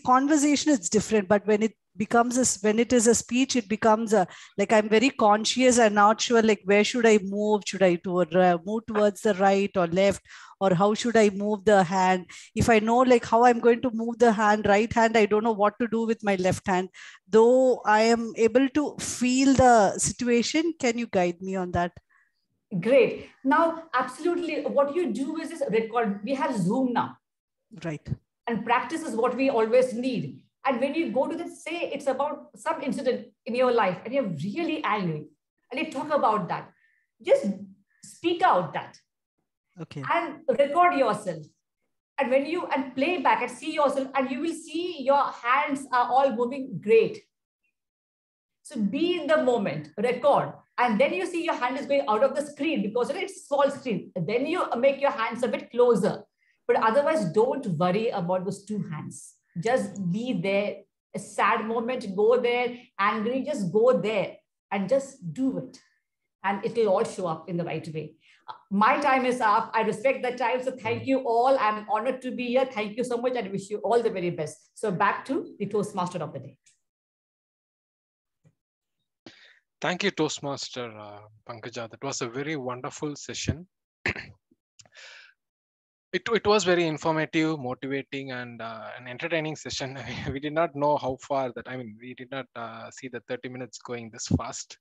conversation is different, but when it becomes, when it is a speech, it becomes like I'm very conscious and not sure, like, where should I move? Should I move towards the right or left? Or how should I move the hand? If I know, like, how I'm going to move the hand, right hand, I don't know what to do with my left hand. Though I am able to feel the situation, can you guide me on that? Great. Now, absolutely, what you do is this record. We have Zoom now. Right. And practice is what we always need. And when you go to this, say it's about some incident in your life and you're really angry and you talk about that, just speak out that. Okay. And record yourself. And when you play back and see yourself, and you will see your hands are all moving great. So be in the moment, record. And then you see your hand is going out of the screen because it's small screen. Then you make your hands a bit closer. But otherwise, don't worry about those two hands. Just be there. A sad moment, go there. Angry, just go there and just do it. And it will all show up in the right way. My time is up. I respect the time. So thank you all. I'm honored to be here. Thank you so much. And I wish you all the very best. So back to the Toastmaster of the day. Thank you, Toastmaster Pankaja. That was a very wonderful session. It was very informative, motivating, and an entertaining session. We did not know how far that, we did not see the 30 minutes going this fast.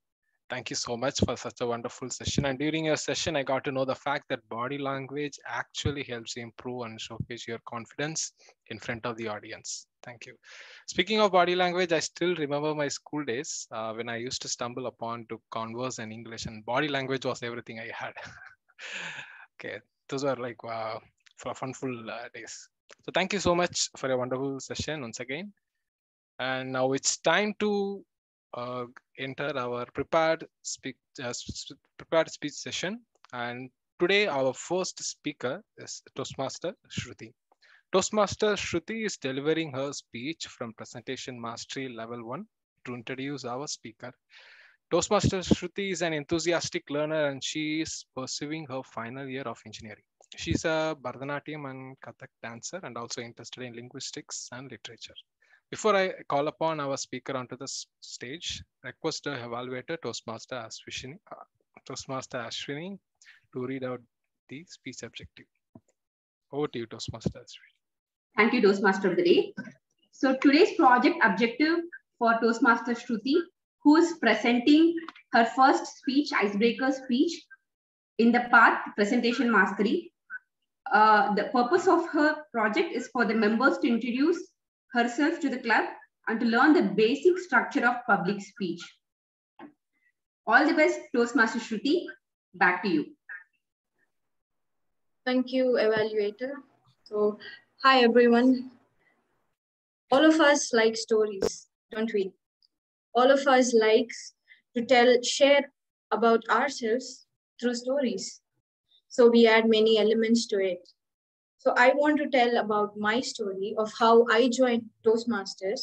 Thank you so much for such a wonderful session. And during your session, I got to know the fact that body language actually helps you improve and showcase your confidence in front of the audience. Thank you. Speaking of body language, I still remember my school days when I used to stumble upon to converse in English, and body language was everything I had. Okay, those were like, wow. funful days. So thank you so much for a wonderful session once again. And now it's time to enter our prepared speech session. And today our first speaker is Toastmaster Shruti. Toastmaster Shruti is delivering her speech from Presentation Mastery Level 1 to introduce our speaker. Toastmaster Shruti is an enthusiastic learner and she is pursuing her final year of engineering. She's a Bharatanatyam and Kathak dancer and also interested in linguistics and literature. Before I call upon our speaker onto the stage, request the evaluator Toastmaster Ashwini to read out the speech objective. Over to you, Toastmaster Ashwini. Thank you, Toastmaster of the day. So today's project objective for Toastmaster Shruti, who is presenting her first speech, icebreaker speech in the path Presentation Mastery. The purpose of her project is for the members to introduce herself to the club and to learn the basic structure of public speech. All the best, Toastmaster Shruti. Back to you. Thank you, Evaluator. So, hi everyone. All of us like stories, don't we? All of us likes to share about ourselves through stories. So we add many elements to it. So I want to tell about my story of how I joined Toastmasters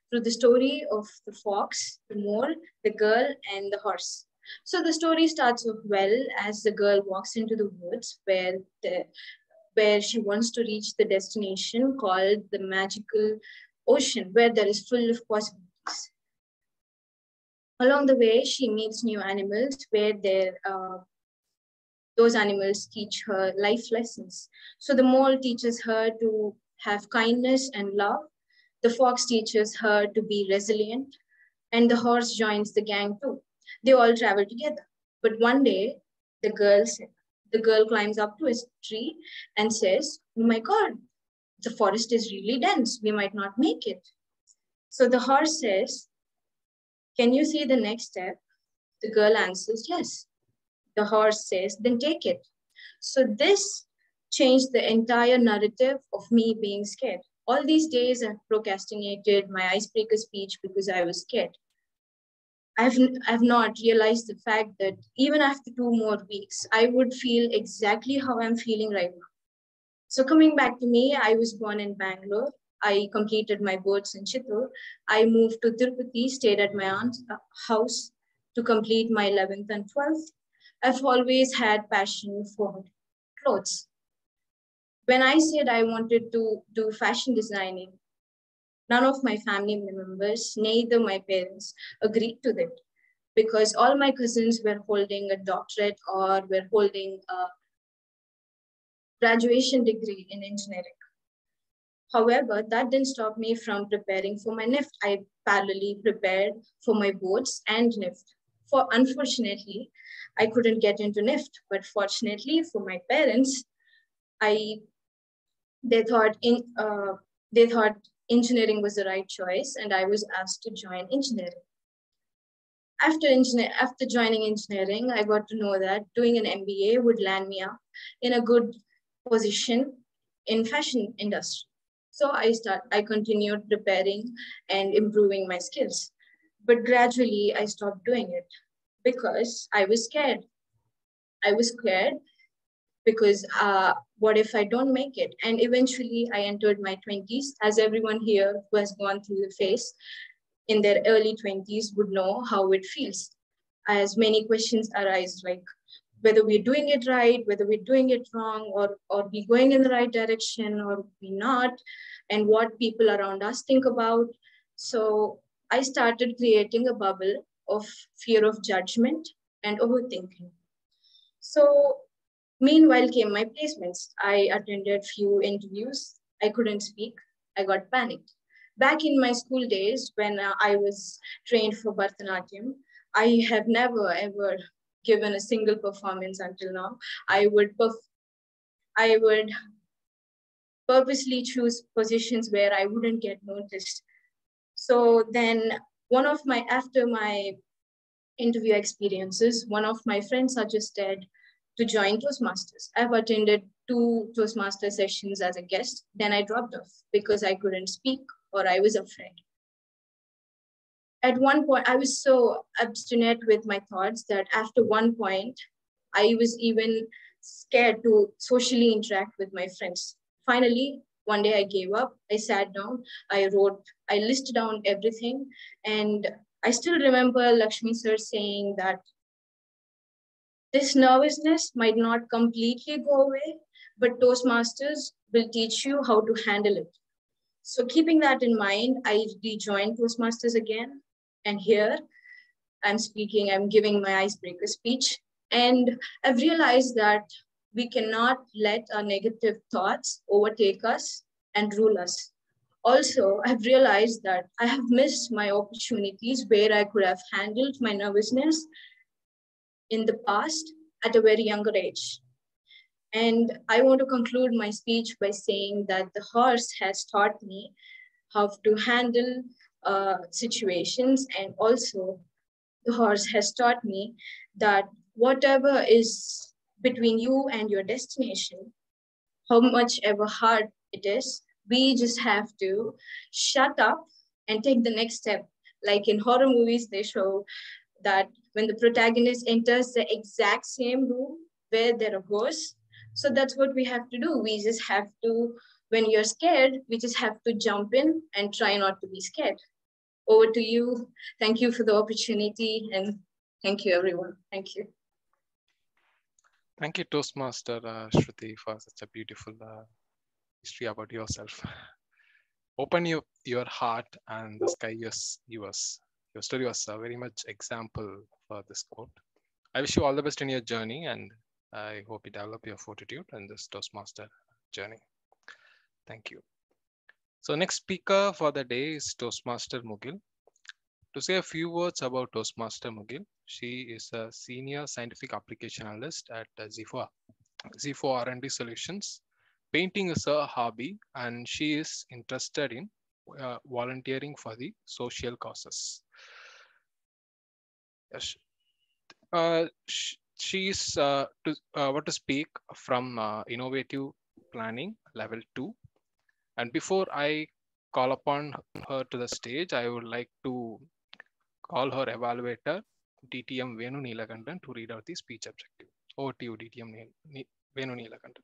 through the story of the fox, the mole, the girl, and the horse. So the story starts off well as the girl walks into the woods where she wants to reach the destination called the magical ocean, where there is full of possibilities. Along the way, she meets new animals where those animals teach her life lessons. So the mole teaches her to have kindness and love. The fox teaches her to be resilient, and the horse joins the gang too. They all travel together. But one day, the girl climbs up to a tree and says, "Oh my God, the forest is really dense. We might not make it." So the horse says, "Can you see the next step?" The girl answers, "Yes." The horse says, "Then take it." So this changed the entire narrative of me being scared. All these days I've procrastinated my icebreaker speech because I was scared. I've not realized the fact that even after 2 more weeks, I would feel exactly how I'm feeling right now. So coming back to me, I was born in Bangalore. I completed my boards in Chittoor. I moved to Tirupati, stayed at my aunt's house to complete my 11th and 12th. I've always had passion for clothes. When I said I wanted to do fashion designing, none of my family members, neither my parents, agreed to that because all my cousins were holding a doctorate or were holding a graduation degree in engineering. However, that didn't stop me from preparing for my NIFT. I parallelly prepared for my boards and NIFT. Unfortunately, I couldn't get into NIFT, but fortunately for my parents, they thought engineering was the right choice, and I was asked to join engineering. After joining engineering, I got to know that doing an MBA would land me up in a good position in fashion industry. So I continued preparing and improving my skills. But gradually I stopped doing it because I was scared. I was scared because what if I don't make it? And eventually I entered my 20s, as everyone here who has gone through the phase in their early 20s would know how it feels. As many questions arise, like whether we're doing it right, whether we're doing it wrong, or we're going in the right direction, or we're not, and what people around us think about. So I started creating a bubble of fear of judgment and overthinking. So meanwhile came my placements. I attended few interviews. I couldn't speak. I got panicked. Back in my school days, when I was trained for Bharatanatyam, I have never ever given a single performance until now. I would purposely choose positions where I wouldn't get noticed. So then after my interview experiences, one of my friends suggested to join Toastmasters. I've attended 2 Toastmaster sessions as a guest. Then I dropped off because I couldn't speak or I was afraid. At one point, I was so obstinate with my thoughts that after one point, I was even scared to socially interact with my friends. Finally, one day I gave up. I sat down, I listed down everything. And I still remember Lakshmi sir saying that this nervousness might not completely go away, but Toastmasters will teach you how to handle it. So keeping that in mind, I rejoined Toastmasters again. And here I'm speaking, I'm giving my icebreaker speech. And I've realized that we cannot let our negative thoughts overtake us and rule us. Also, I've realized that I have missed my opportunities where I could have handled my nervousness in the past at a very younger age. And I want to conclude my speech by saying that the horse has taught me how to handle situations, and also the horse has taught me that whatever is between you and your destination, how much ever hard it is, we just have to shut up and take the next step. Like in horror movies, they show that when the protagonist enters the exact same room where there are ghosts, so that's what we have to do. We just have to, when you're scared, we just have to jump in and try not to be scared. Over to you. Thank you for the opportunity, and thank you, everyone. Thank you. Thank you, Toastmaster Shruti, for such a beautiful history about yourself. Open your heart and the sky is yours. Your story was very much example for this quote. I wish you all the best in your journey, and I hope you develop your fortitude in this Toastmaster journey. Thank you. So next speaker for the day is Toastmaster Mugil. To say a few words about Toastmaster Mugil, she is a senior scientific application analyst at Z4 R&D Solutions. Painting is her hobby, and she is interested in volunteering for the social causes. She is to speak from Innovative Planning Level 2. And before I call upon her to the stage, I would like to call her evaluator, DTM Venu Neelakandan, to read out the speech objective. Over to you, DTM Venu Neelakandan.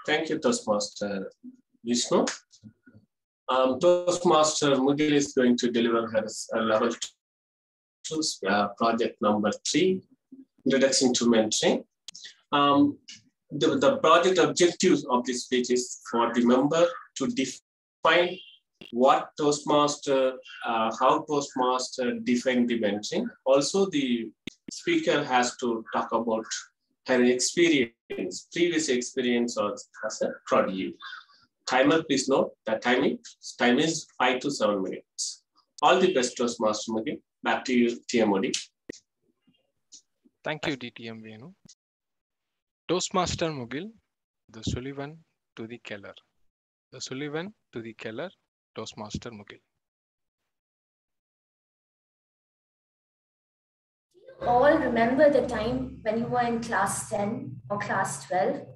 Thank you, Toastmaster Vishnu. Toastmaster Mugil is going to deliver her level 2 project number 3, Introduction to Mentoring. The project objectives of this speech is for the member to define what Toastmaster, how Toastmaster define the mentoring. Also, the speaker has to talk about her experience, previous experience as a prodigy. Timer, please note that time is 5 to 7 minutes. All the best, Toastmaster Mugil. Back to you, TMOD. Thank you, DTM Venu. Toastmaster Mugil, the Sullivan to the Keller. The Sullivan to the Keller, Toastmaster Mugil. All remember the time when you were in class 10 or class 12?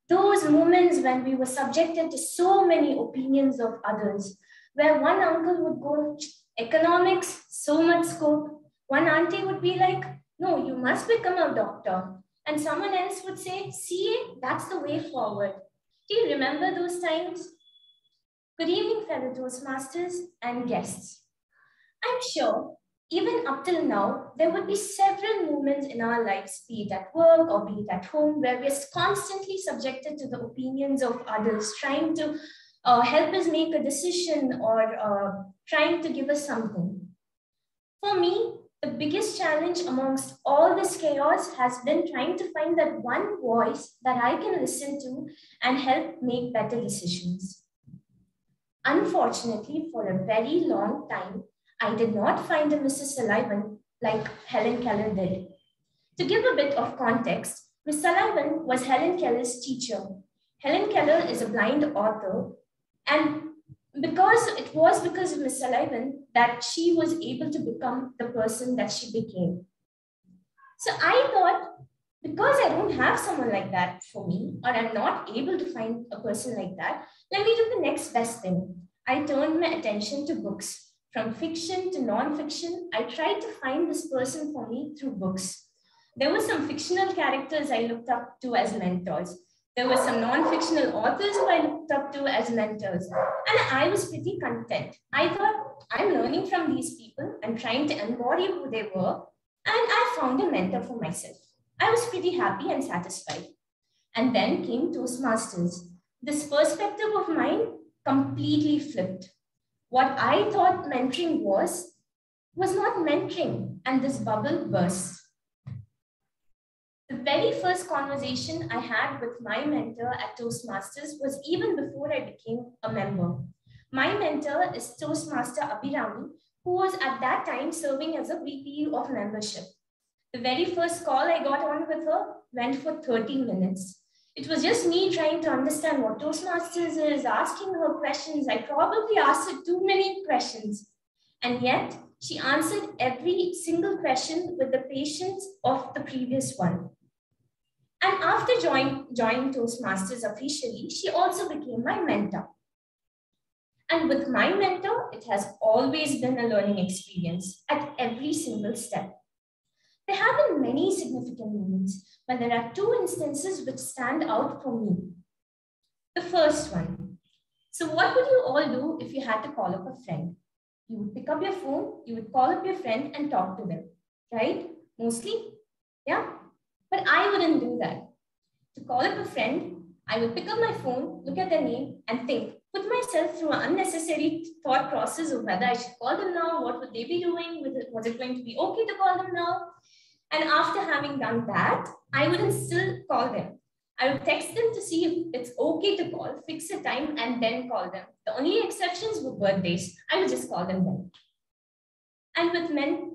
Those moments when we were subjected to so many opinions of others, where one uncle would go, economics, so much scope. One auntie would be like, no, you must become a doctor. And someone else would say, CA, that's the way forward. Do you remember those times? Good evening, fellow Toastmasters and guests. I'm sure even up till now, there would be several moments in our lives, be it at work or be it at home, where we're constantly subjected to the opinions of others, trying to help us make a decision or trying to give us something. For me, the biggest challenge amongst all this chaos has been trying to find that one voice that I can listen to and help make better decisions. Unfortunately, for a very long time, I did not find a Mrs. Sullivan like Helen Keller did. To give a bit of context, Miss Sullivan was Helen Keller's teacher. Helen Keller is a blind author, and it was because of Miss Sullivan that she was able to become the person that she became. So I thought, because I don't have someone like that for me, or I'm not able to find a person like that, let me do the next best thing. I turned my attention to books. From fiction to non-fiction, I tried to find this person for me through books. There were some fictional characters I looked up to as mentors. There were some non-fictional authors who I looked up to as mentors. And I was pretty content. I thought, I'm learning from these people. I'm trying to embody who they were. And I found a mentor for myself. I was pretty happy and satisfied. And then came Toastmasters. This perspective of mine completely flipped. What I thought mentoring was not mentoring, and this bubble burst. The very first conversation I had with my mentor at Toastmasters was even before I became a member. My mentor is Toastmaster Abhirami, who was at that time serving as a VP of membership. The very first call I got on with her went for 30 minutes. It was just me trying to understand what Toastmasters is, asking her questions. I probably asked her too many questions. And yet, she answered every single question with the patience of the previous one. And after joining Toastmasters officially, she also became my mentor. And with my mentor, it has always been a learning experience at every single step. There have been many significant moments, but there are two instances which stand out for me. The first one. So what would you all do if you had to call up a friend? You would pick up your phone, you would call up your friend and talk to them, right? Mostly, yeah? But I wouldn't do that. To call up a friend, I would pick up my phone, look at their name and think, put myself through an unnecessary thought process of whether I should call them now, what would they be doing, was it going to be okay to call them now? And after having done that, I wouldn't still call them. I would text them to see if it's okay to call, fix a time, and then call them. The only exceptions were birthdays. I would just call them then. And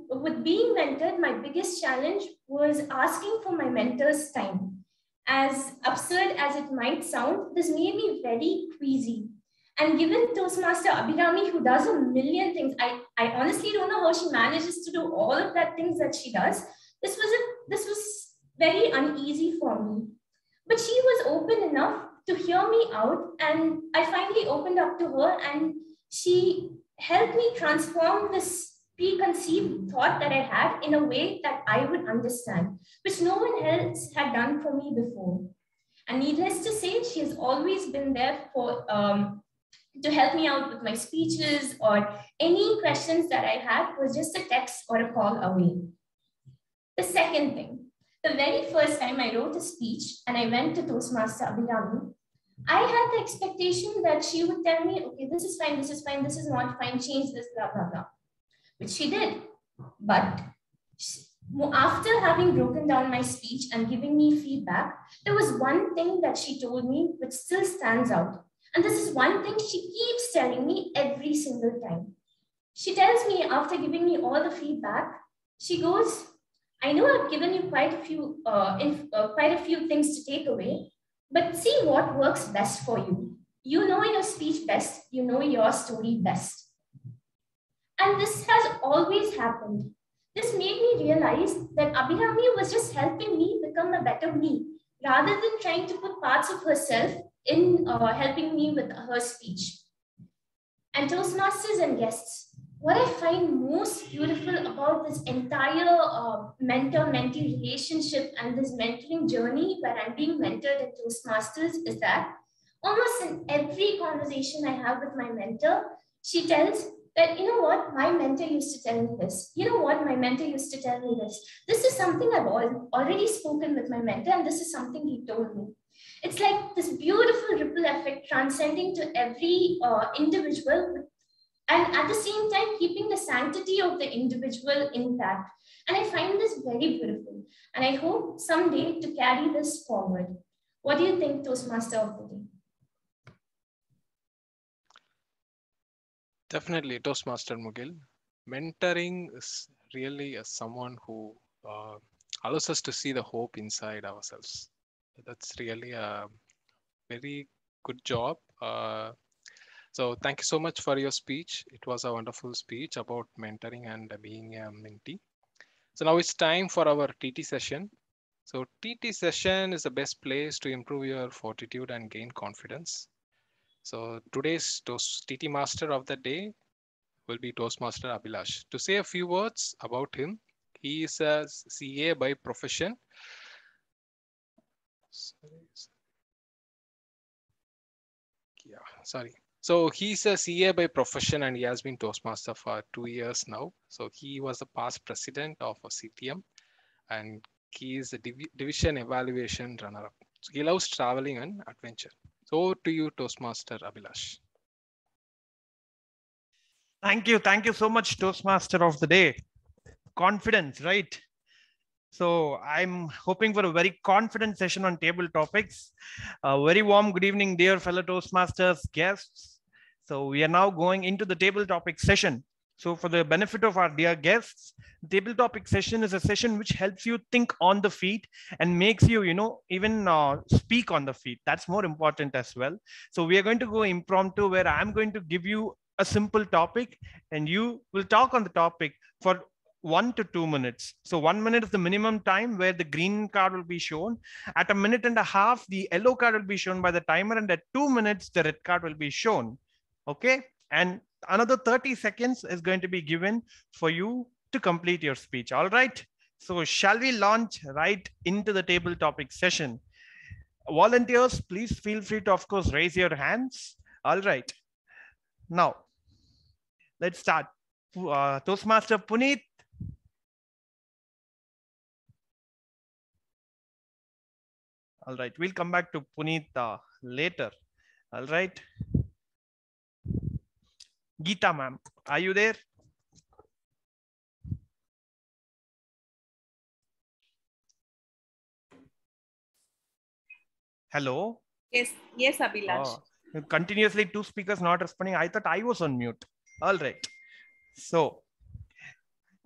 with being mentored, my biggest challenge was asking for my mentor's time. As absurd as it might sound, this made me very queasy. And given Toastmaster Abhirami, who does a million things, I honestly don't know how she manages to do all of that things that she does. This was very uneasy for me. But she was open enough to hear me out, and I finally opened up to her, and she helped me transform this preconceived thought that I had in a way that I would understand, which no one else had done for me before. And needless to say, she has always been there for to help me out with my speeches, or any questions that I had was just a text or a call away. The second thing, the very first time I wrote a speech and I went to Toastmaster Abhirami, I had the expectation that she would tell me, okay, this is fine, this is not fine, change this, blah, blah, blah. Which she did. But after having broken down my speech and giving me feedback, there was one thing that she told me which still stands out. And this is one thing she keeps telling me every single time. She tells me after giving me all the feedback, she goes, I know I've given you quite a few things to take away, but see what works best for you. You know your speech best, you know your story best. And this has always happened. This made me realize that Abhirami was just helping me become a better me, rather than trying to put parts of herself in helping me with her speech. And Toastmasters and guests, what I find most beautiful about this entire mentor-mentee relationship and this mentoring journey where I'm being mentored at Toastmasters is that almost in every conversation I have with my mentor, she tells that, you know what, my mentor used to tell me this. You know what, my mentor used to tell me this. This is something I've already spoken with my mentor, and this is something he told me. It's like this beautiful ripple effect transcending to every individual, and at the same time, keeping the sanctity of the individual intact. And I find this very beautiful. And I hope someday to carry this forward. What do you think, Toastmaster of the Day? Definitely, Toastmaster Mugil. Mentoring is really someone who allows us to see the hope inside ourselves. That's really a very good job. So thank you so much for your speech. It was a wonderful speech about mentoring and being a mentee. So now it's time for our TT session. So TT session is the best place to improve your fortitude and gain confidence. So today's TT master of the day will be Toastmaster Abhilash. To say a few words about him, he is a CA by profession. So he's a CA by profession and he has been Toastmaster for 2 years now. So he was the past president of a CTM and he is a division evaluation runner-up. So he loves traveling and adventure. So to you, Toastmaster Abhilash. Thank you. Thank you so much, Toastmaster of the day. Confidence, right? So I'm hoping for a very confident session on table topics. A very warm good evening, dear fellow Toastmasters, guests. So we are now going into the table topic session. So for the benefit of our dear guests, the table topic session is a session which helps you think on the feet and makes you, even speak on the feet. That's more important as well. So we are going to go impromptu where I'm going to give you a simple topic and you will talk on the topic for 1 to 2 minutes. So 1 minute is the minimum time where the green card will be shown. At a minute and a half, the yellow card will be shown by the timer, and at 2 minutes, the red card will be shown. Okay. And another 30 seconds is going to be given for you to complete your speech. All right. So shall we launch right into the table topic session? Volunteers, please feel free to, of course, raise your hands. All right. Now, let's start. Toastmaster Puneet. All right, we'll come back to Puneet later. All right. Geeta ma'am, are you there? Hello? Yes, Abhilash. Continuously 2 speakers not responding. I thought I was on mute. All right. So,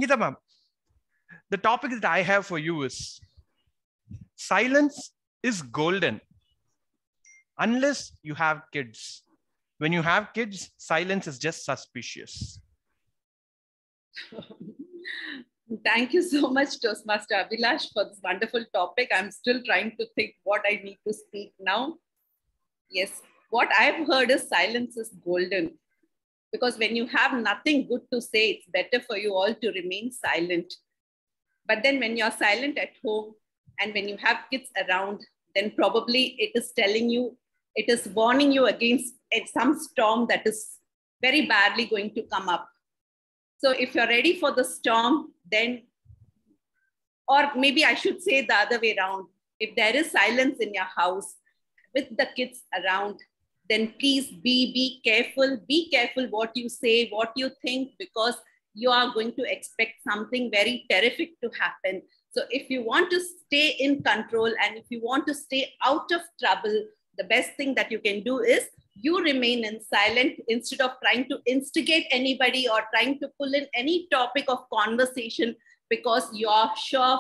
Geeta ma'am, the topic that I have for you is silence is golden unless you have kids. When you have kids, silence is just suspicious. Thank you so much, Toastmaster Abhilash, for this wonderful topic. I'm still trying to think what I need to speak now. Yes, what I've heard is silence is golden. Because when you have nothing good to say, it's better for you all to remain silent. But then when you're silent at home and when you have kids around, then probably it is telling you, it is warning you against some storm that is very badly going to come up. So if you're ready for the storm, then, or maybe I should say the other way around, if there is silence in your house with the kids around, then please be careful. Be careful what you say, what you think, because you are going to expect something very terrific to happen. So if you want to stay in control and if you want to stay out of trouble, the best thing that you can do is you remain in silent instead of trying to instigate anybody or trying to pull in any topic of conversation because you're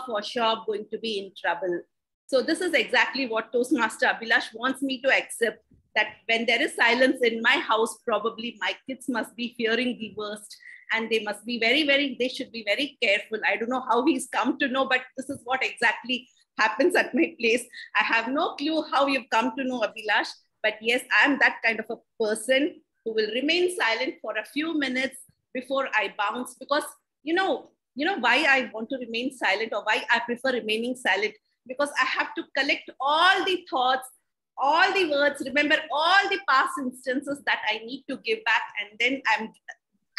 for sure going to be in trouble. So this is exactly what Toastmaster Abhilash wants me to accept, that when there is silence in my house, probably my kids must be fearing the worst and they must be they should be very careful. I don't know how he's come to know, but this is what exactly happens at my place. I have no clue how you've come to know, Abhilash, but yes, I'm that kind of a person who will remain silent for a few minutes before I bounce, because you know why I want to remain silent or why I prefer remaining silent, because I have to collect all the thoughts, all the words, remember all the past instances that I need to give back, and then I'm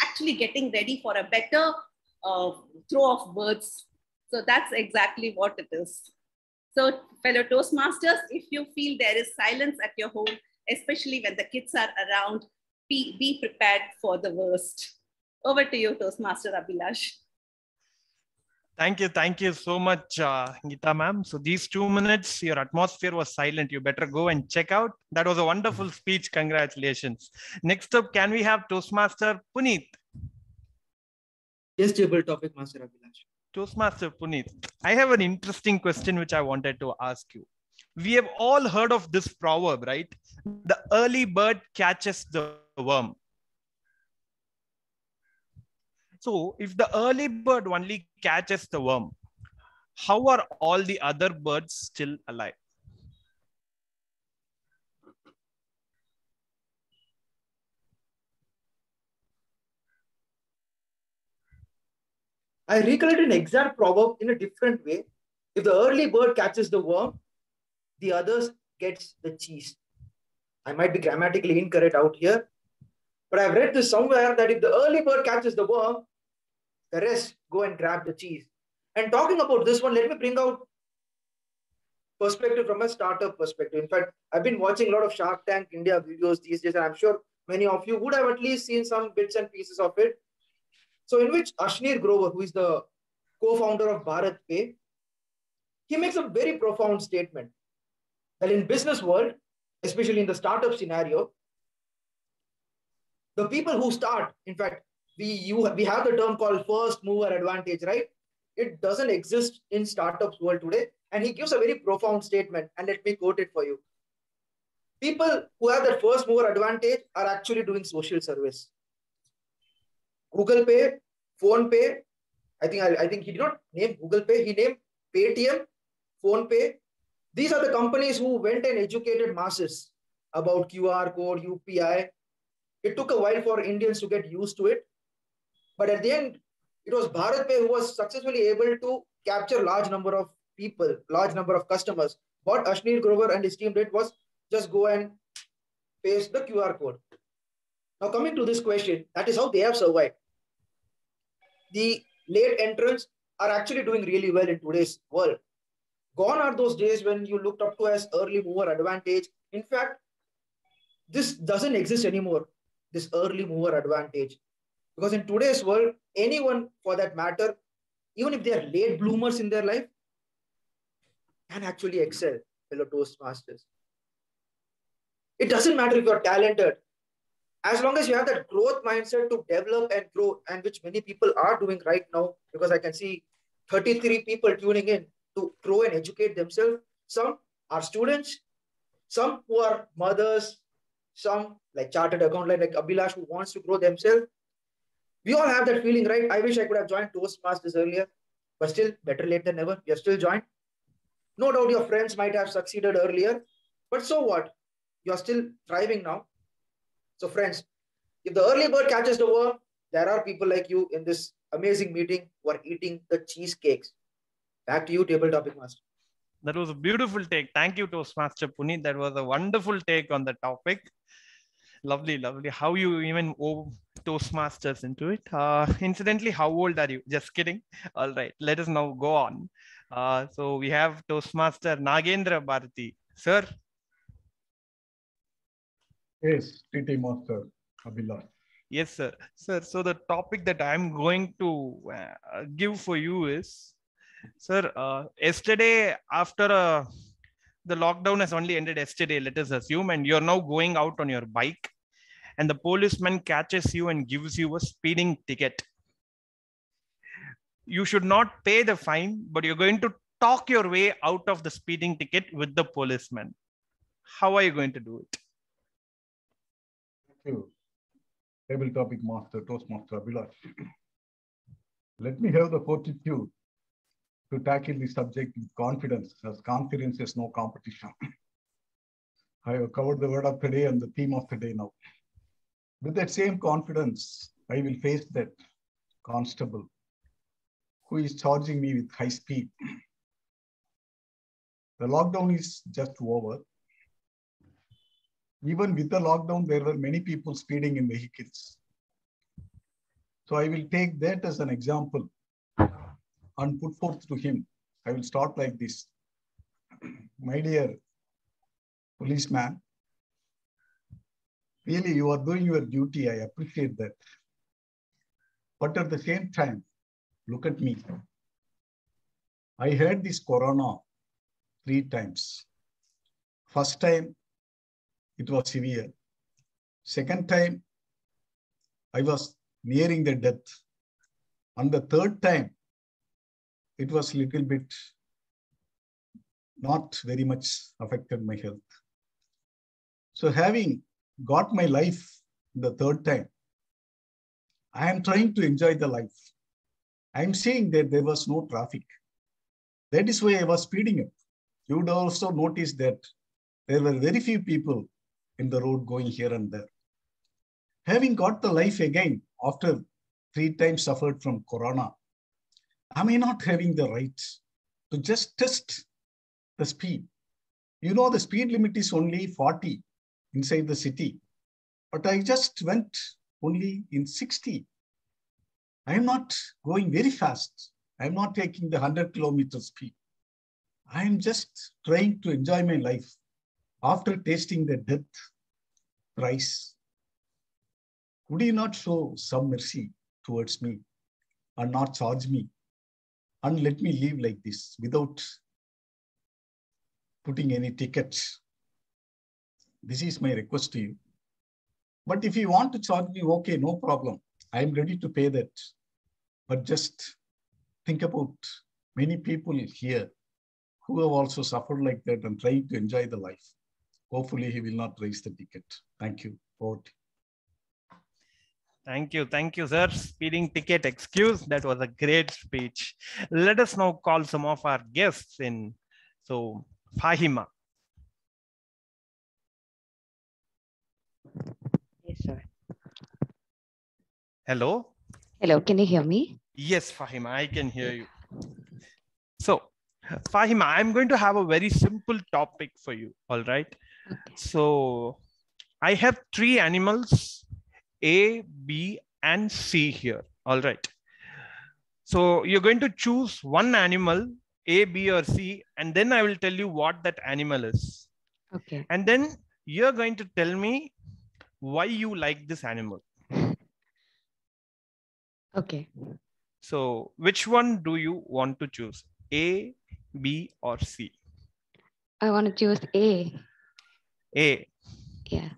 actually getting ready for a better throw of words. So that's exactly what it is. So fellow Toastmasters, if you feel there is silence at your home, especially when the kids are around, be prepared for the worst. Over to you, Toastmaster Abhilash. Thank you so much, Geeta ma'am. So these 2 minutes, your atmosphere was silent. You better go and check out. That was a wonderful speech. Congratulations. Next up, can we have Toastmaster Puneet? Yes, table topic, Master Abhilash. Toastmaster Puneet, I have an interesting question which I wanted to ask you. We have all heard of this proverb, right? The early bird catches the worm. So if the early bird only catches the worm, how are all the other birds still alive? I recollect an exact proverb in a different way. If the early bird catches the worm, the others gets the cheese. I might be grammatically incorrect out here, but I've read this somewhere that if the early bird catches the worm, the rest go and grab the cheese. And talking about this one, let me bring out perspective from a startup perspective. In fact, I've been watching a lot of Shark Tank India videos these days, and I'm sure many of you would have at least seen some bits and pieces of it. So in which Ashnir Grover, who is the co-founder of Bharat Pay, he makes a very profound statement that in business world, especially in the startup scenario, the people who start, in fact, we have the term called first mover advantage, right? It doesn't exist in startups world today. And he gives a very profound statement, and let me quote it for you. People who have that first mover advantage are actually doing social service. Google Pay, Phone Pay, I think he did not name Google Pay, he named Paytm, Phone Pay. These are the companies who went and educated masses about QR code, UPI. It took a while for Indians to get used to it. But at the end, it was Bharat Pay who was successfully able to capture large number of people, large number of customers. What Ashnir Grover and his team did was just go and paste the QR code. Now coming to this question, that is how they have survived. The late entrants are actually doing really well in today's world. Gone are those days when you looked up to as early mover advantage. In fact, this doesn't exist anymore, this early mover advantage. Because in today's world, anyone for that matter, even if they are late bloomers in their life, can actually excel, fellow Toastmasters. It doesn't matter if you're talented. As long as you have that growth mindset to develop and grow, and which many people are doing right now, because I can see 33 people tuning in to grow and educate themselves. Some are students, some who are mothers, some like chartered accountant like Abhilash who wants to grow themselves. We all have that feeling, right? I wish I could have joined Toastmasters earlier, but still better late than never. You're still joined. No doubt your friends might have succeeded earlier, but so what? You're still thriving now. So friends, if the early bird catches the worm, there are people like you in this amazing meeting who are eating the cheesecakes. Back to you, Table Topic Master. That was a beautiful take. Thank you, Toastmaster Puneet. That was a wonderful take on the topic. Lovely, lovely. How you even wove Toastmasters into it. Incidentally, how old are you? Just kidding. All right, let us now go on. So we have Toastmaster Nagendra Bharati. Sir. Yes, TT Master Abhilash. Yes, sir. Sir, so the topic that I'm going to give for you is, sir, yesterday after the lockdown has only ended yesterday, let us assume, and you're now going out on your bike and the policeman catches you and gives you a speeding ticket. You should not pay the fine, but you're going to talk your way out of the speeding ticket with the policeman. How are you going to do it? Thank you. Table Topic Master, Toastmaster Vignesh. Let me have the fortitude to tackle the subject with confidence, as confidence is no competition. I have covered the word of the day and the theme of the day now. With that same confidence, I will face that constable who is charging me with high speed. The lockdown is just over. Even with the lockdown, there were many people speeding in vehicles. So I will take that as an example and put forth to him. I will start like this. My dear policeman, really you are doing your duty. I appreciate that. But at the same time, look at me. I had this corona 3 times. First time, it was severe. Second time, I was nearing the death. And the third time, it was a little bit not very much affected my health. So having got my life the third time, I am trying to enjoy the life. I am seeing that there was no traffic. That is why I was speeding up. You would also notice that there were very few people in the road going here and there. Having got the life again after 3 times suffered from corona, am I not having the right to just test the speed? You know, the speed limit is only 40 inside the city, but I just went only in 60. I am not going very fast. I am not taking the 100-kilometer speed. I am just trying to enjoy my life after tasting the death thrice. Would you not show some mercy towards me and not charge me and let me live like this without putting any tickets? This is my request to you. But if you want to charge me, okay, no problem. I am ready to pay that. But just think about many people here who have also suffered like that and trying to enjoy the life. Hopefully, he will not raise the ticket. Thank you. Forward. Thank you, sir. Speeding ticket excuse. That was a great speech. Let us now call some of our guests in. So, Fahima. Yes, sir. Hello. Hello, can you hear me? Yes, Fahima, I can hear you. So, Fahima, I'm going to have a very simple topic for you. All right. Okay. So, I have 3 animals, A, B, and C here. All right. So, you're going to choose one animal, A, B, or C, and then I will tell you what that animal is. Okay. And then you're going to tell me why you like this animal. Okay. So, which one do you want to choose? A, B, or C? I want to choose A. A. Yeah.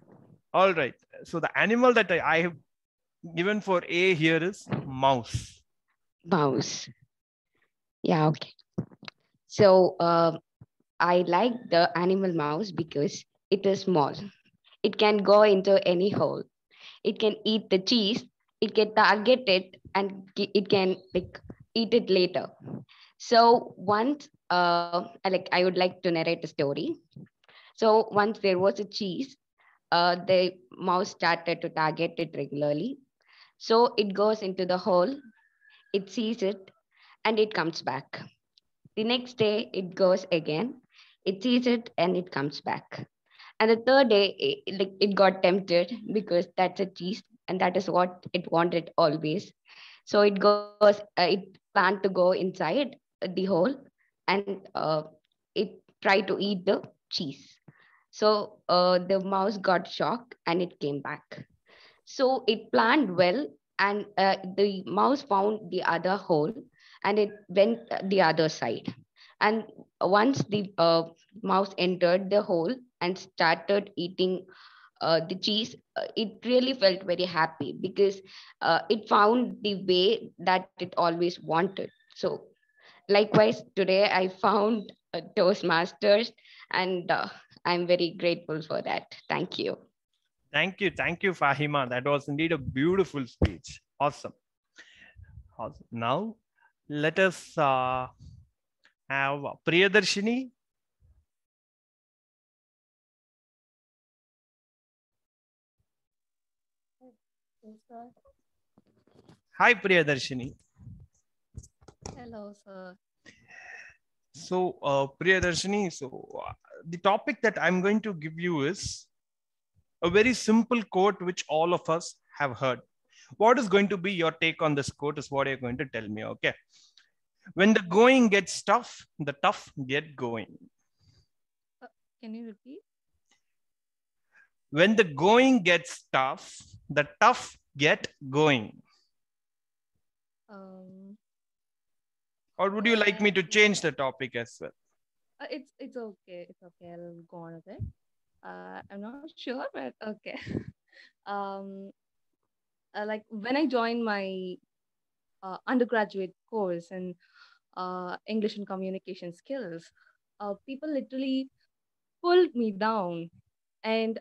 All right. So, the animal that I have given for A here is mouse. Mouse. Yeah, okay. So, I like the animal mouse because it is small. It can go into any hole. It can eat the cheese. It can target it and it can like eat it later. So once, I would like to narrate a story. So once there was a cheese, the mouse started to target it regularly. So it goes into the hole, it sees it, and it comes back. The next day, it goes again, it sees it, and it comes back. And the third day, it got tempted because that's a cheese and that is what it wanted always. So it planned to go inside the hole and it tried to eat the cheese. So the mouse got shocked and it came back. So it planned well and the mouse found the other hole and it went the other side. And once the mouse entered the hole and started eating the cheese, it really felt very happy because it found the way that it always wanted. So likewise, today I found Toastmasters and I'm very grateful for that. Thank you. Thank you, Fahima. That was indeed a beautiful speech. Awesome. Now, let us have Priyadarshini. Yes, sir. Hi, Priyadarshini. Hello, sir. So, Priyadarshini, the topic that I'm going to give you is a very simple quote which all of us have heard. What is going to be your take on this quote is what you're going to tell me, okay? When the going gets tough, the tough get going. Can you repeat? When the going gets tough, the tough get going. Or would you like me to change the topic as well? It's okay. It's okay. I'll go on with it. I'm not sure, but okay. Like when I joined my undergraduate course in English and communication skills, people literally pulled me down. And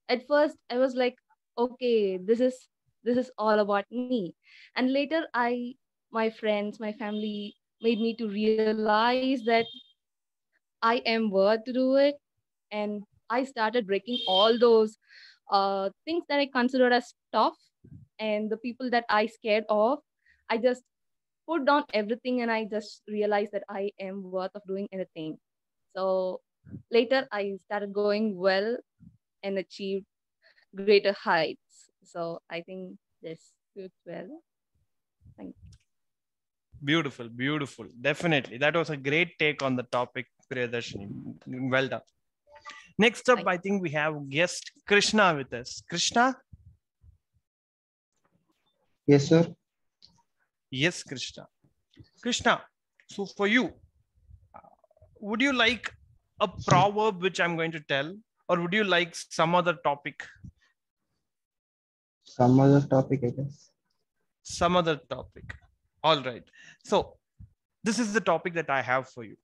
at first I was like, okay, this is this is all about me. And later my friends, my family made me to realize that I am worth to do it. And I started breaking all those things that I considered as tough, and the people that I scared of. I just put down everything and I just realized that I am worth of doing anything. So later I started going well and achieved greater heights. So I think this suits well. Thank you. Beautiful, beautiful. Definitely. That was a great take on the topic, Priyadarshini. Well done. Next up, I think we have guest Krishna with us. Krishna? Yes, sir. Yes, Krishna. Krishna, so for you, would you like a proverb which I'm going to tell, or would you like some other topic? Some other topic, I guess. Some other topic. All right. So this is the topic that I have for you.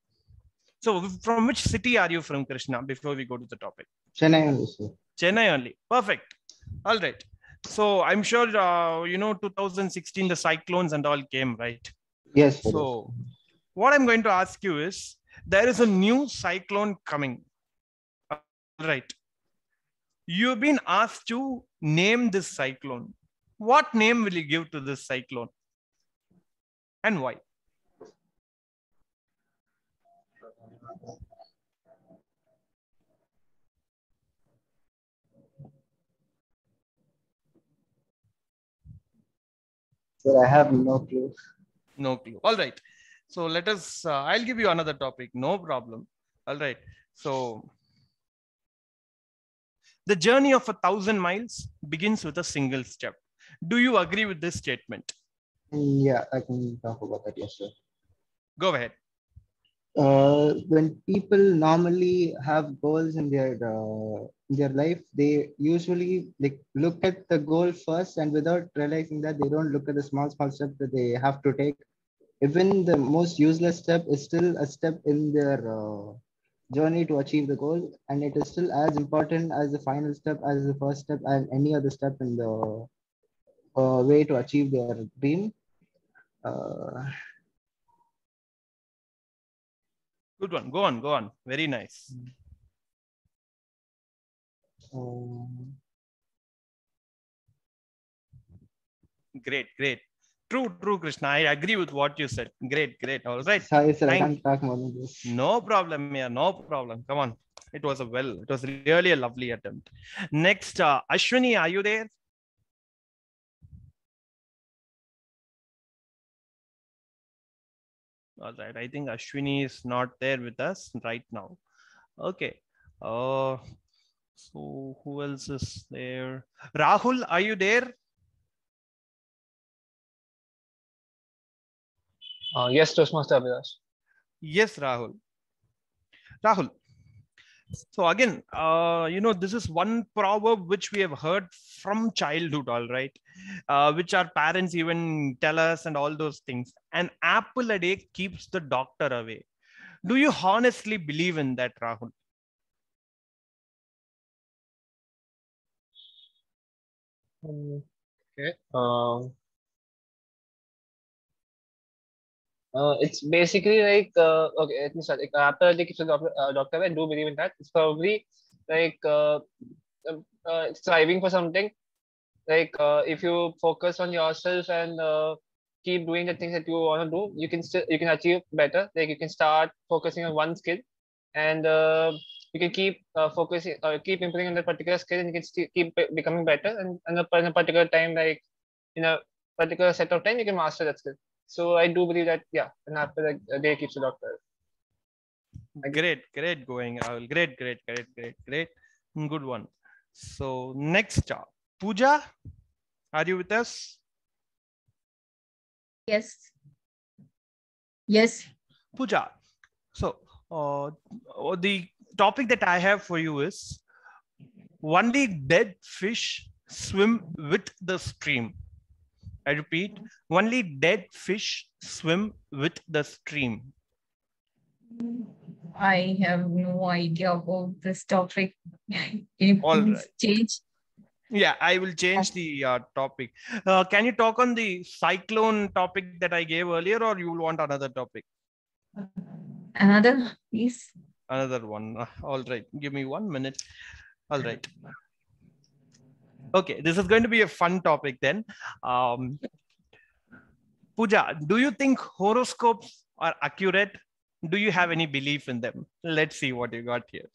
So from which city are you from, Krishna, before we go to the topic? Chennai only, sir. Chennai only. Perfect. All right. So I'm sure, 2016, the cyclones and all came, right? Yes, sir. So what I'm going to ask you is, there is a new cyclone coming. All right. You've been asked to name this cyclone. What name will you give to this cyclone? And why? Sir, I have no clue. No clue. All right. So let us, I'll give you another topic. No problem. All right. So the journey of 1,000 miles begins with a single step. Do you agree with this statement? Yeah, I can talk about that. Yes, sir. Go ahead. When people normally have goals in their life, they usually look at the goal first, and without realizing that, they don't look at the small steps that they have to take. Even the most useless step is still a step in their journey to achieve the goal, and it is still as important as the final step, as the first step, and any other step in the way to achieve their dream. Good one. Go on. Go on. Very nice. Great. Great. True, Krishna. I agree with what you said. Great. All right. Sorry, sir. I can't talk more than this. No problem. Yeah, no problem. Come on. It was really a lovely attempt. Next, Ashwini, are you there? All right. I think Ashwini is not there with us right now. Okay. So who else is there? Rahul, are you there? Yes, Toastmaster Vignesh. Yes, Rahul. So again, this is one proverb which we have heard from childhood, all right, which our parents even tell us and all those things. An apple a day keeps the doctor away. Do you honestly believe in that, Rahul? Okay. It's basically like okay. Let me start. Like, after they keep the doctor, I do believe in that. It's probably like striving for something. Like if you focus on yourself and keep doing the things that you want to do, you can achieve better. Like you can start focusing on one skill, and you can keep focusing, keep improving on that particular skill, and you can still keep becoming better. And in a particular time, like in a particular set of time, you can master that skill. So I do believe that, yeah, and after that, day keeps the doctor. Great going, Rahul. Great. Good one. So next, Pooja, are you with us? Yes. Pooja, so the topic that I have for you is, only dead fish swim with the stream. I repeat, only dead fish swim with the stream. I have no idea about this topic. Can you please change? Yeah, I will change the topic. Can you talk on the cyclone topic that I gave earlier, or you will want another topic? Another, please. Another one. All right. Give me 1 minute. All right. Okay, this is going to be a fun topic then. Pooja, do you think horoscopes are accurate? Do you have any belief in them? Let's see what you got here.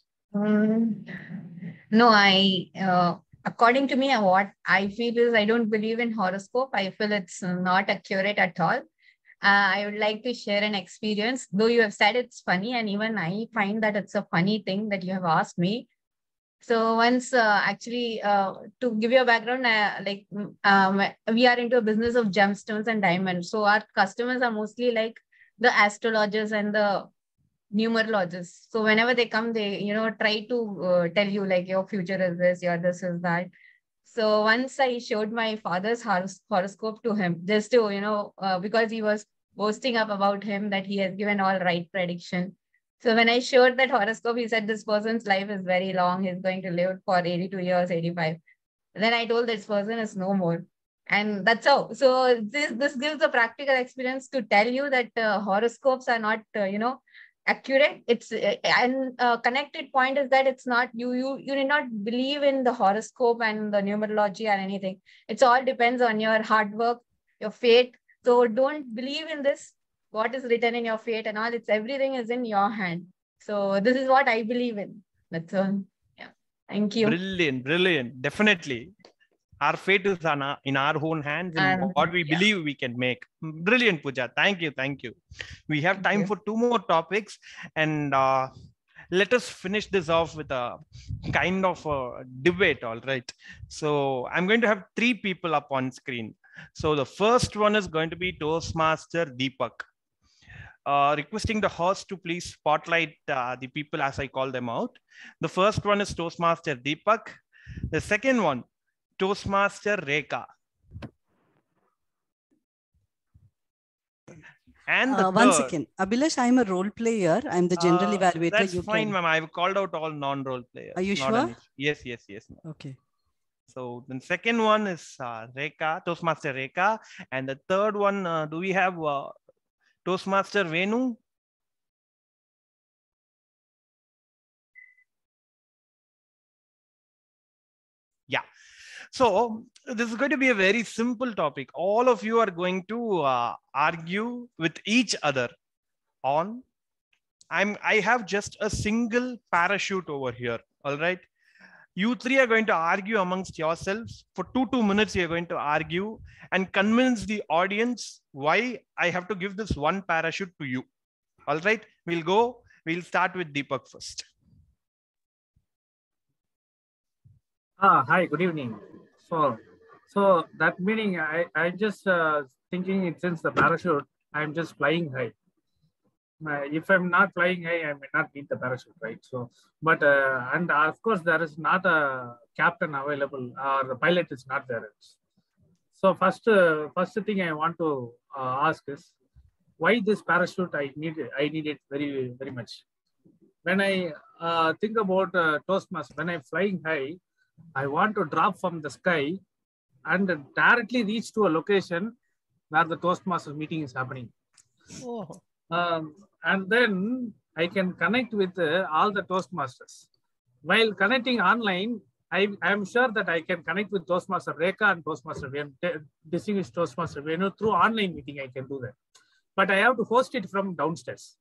No, according to me, what I feel is I don't believe in horoscope. I feel it's not accurate at all. I would like to share an experience, though you have said it's funny, and even I find that it's a funny thing that you have asked me. So once, to give you a background, we are into a business of gemstones and diamonds. So our customers are mostly like the astrologers and the numerologists. So whenever they come, they, try to tell you like your future is this, your this is that. So once I showed my father's horoscope to him, just to, because he was boasting up about him that he has given all right prediction. So when I showed that horoscope, he said this person's life is very long. He's going to live for 82 years, 85. Then I told this person is no more. And that's how. So this gives a practical experience to tell you that horoscopes are not, accurate. It's and connected point is that it's not you need not believe in the horoscope and the numerology or anything. It's all depends on your hard work, your fate. So don't believe in this, what is written in your fate and all. It's everything is in your hand. So this is what I believe in. That's all. Yeah. Thank you. Brilliant. Definitely. Our fate is in our own hands, and what we believe we can make. Brilliant, Pooja. Thank you. We have time for 2 more topics, and let us finish this off with a kind of a debate. All right. So I'm going to have 3 people up on screen. So the first one is going to be Toastmaster Deepak. Requesting the host to please spotlight the people as I call them out. The first one is Toastmaster Deepak. The second one, Toastmaster Rekha. And one second, Abhilash, I'm a role player. I'm the general evaluator. That's fine, ma'am. I've called out all non-role players. Are you sure? Yes. Okay. So the second one is Rekha, Toastmaster Rekha. And the third one, do we have Toastmaster Venu? Yeah. So this is going to be a very simple topic. All of you are going to argue with each other on. I have just a single parachute over here. All right. You 3 are going to argue amongst yourselves for 2 minutes. You're going to argue and convince the audience why I have to give this one parachute to you. All right. We'll start with Deepak first. Hi, good evening. So that meaning I just thinking it since the parachute, I'm just flying high. If I'm not flying high, I may not need the parachute, right? So, but and of course there is not a captain available or the pilot is not there. So first thing I want to ask is why this parachute I need it very, very much. When I think about Toastmasters, when I'm flying high, I want to drop from the sky and directly reach to a location where the Toastmasters meeting is happening. Oh. And then I can connect with all the Toastmasters. While connecting online, I am sure that I can connect with Toastmaster Rekha and Toastmaster Venu, distinguished Toastmaster Venu through online meeting. I can do that. But I have to host it from downstairs.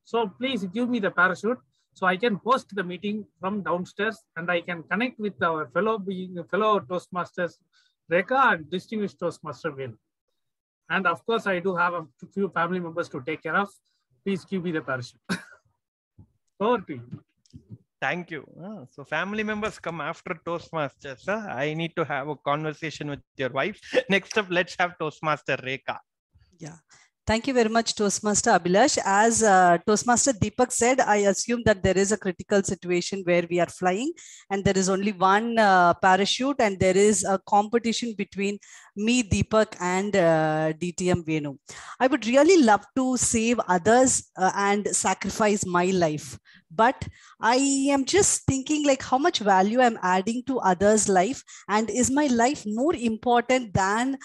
So please give me the parachute so I can host the meeting from downstairs and I can connect with our fellow Toastmasters Rekha and distinguished Toastmaster Venu. And of course, I do have a few family members to take care of. Please give me the parachute. Over to you. Thank you. So family members come after Toastmasters. I need to have a conversation with your wife. Next up, let's have Toastmaster Rekha. Yeah. Thank you very much, Toastmaster Abhilash. As Toastmaster Deepak said, I assume that there is a critical situation where we are flying and there is only one parachute and there is a competition between me, Deepak, and DTM Venu. I would really love to save others and sacrifice my life. But I am just thinking like how much value I'm adding to others' life, and is my life more important than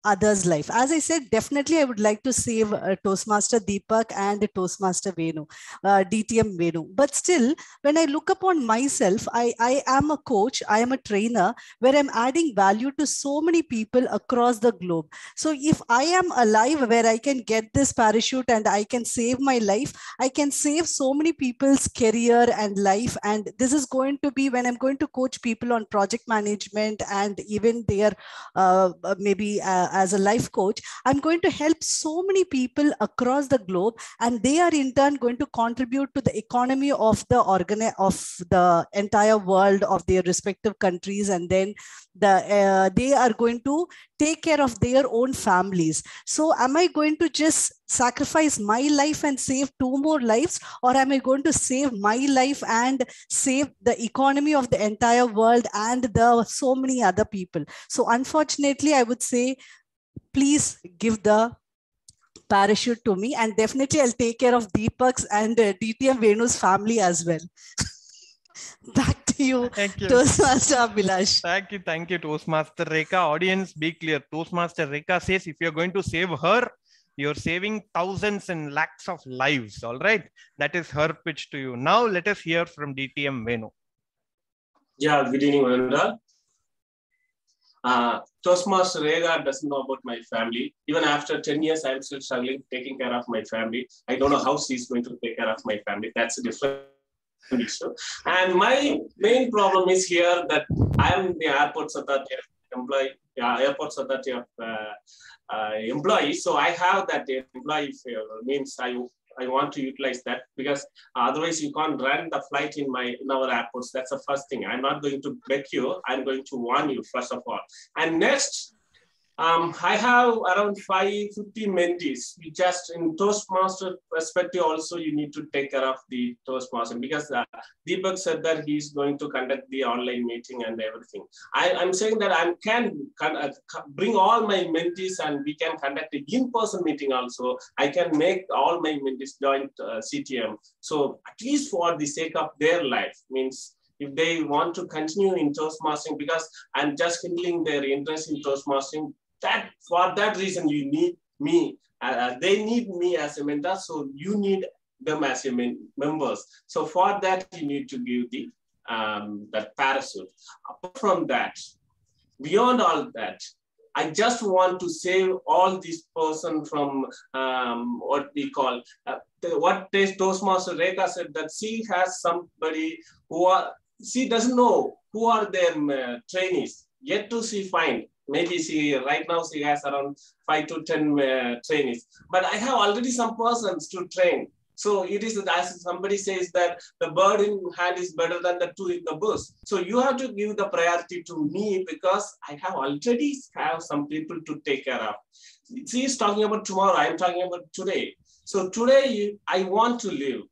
others' life? As I said, definitely I would like to save Toastmaster Deepak and Toastmaster Venu, DTM Venu. But still, when I look upon myself, I am a coach, I am a trainer where I'm adding value to so many people across the globe. So if I am alive where I can get this parachute and I can save my life, I can save so many people's career and life. And this is going to be when I'm going to coach people on project management and even their maybe as a life coach, I'm going to help so many people across the globe, and they are in turn going to contribute to the economy of the entire world, of their respective countries, and then they are going to take care of their own families. So am I going to just sacrifice my life and save 2 more lives, or am I going to save my life and save the economy of the entire world and the so many other people? So unfortunately, I would say, please give the parachute to me, and definitely I'll take care of Deepak's and DTM Venu's family as well. Back to you, Toastmaster Abhilash. Thank you, Toastmaster Rekha. Audience, be clear. Toastmaster Rekha says if you're going to save her, you're saving thousands and lakhs of lives. All right. That is her pitch to you. Now let us hear from DTM Venu. Yeah, good evening, Ananda. Toastmaster Rekha doesn't know about my family. Even after 10 years, I'm still struggling taking care of my family. I don't know how she's going to take care of my family. That's a different issue. And my main problem is here that I'm the airport authority employee, airport authority of employee. So I have that employee means I want to utilize that, because otherwise you can't run the flight in our airports. That's the first thing. I'm not going to beg you. I'm going to warn you first of all. And next, I have around 550 mentees. We just in Toastmaster perspective also, you need to take care of the Toastmaster, because Deepak said that he's going to conduct the online meeting and everything. I'm saying that I can bring all my mentees and we can conduct an in-person meeting also. I can make all my mentees join CTM. So at least for the sake of their life, means if they want to continue in Toastmastering, because I'm just kindling their interest in Toastmastering, that for that reason you need me. They need me as a mentor, so you need them as your members. So for that you need to give the that parachute. Apart from that, beyond all that, I just want to save all these person from what we call what Toastmaster Rekha said, that she has somebody she doesn't know who are their trainees. Yet to she find. Maybe right now she has around 5 to 10 trainees. But I have already some persons to train. So it is, as somebody says, that the bird in hand is better than the two in the bush. So you have to give the priority to me, because I have already have some people to take care of. She is talking about tomorrow. I am talking about today. So today I want to live.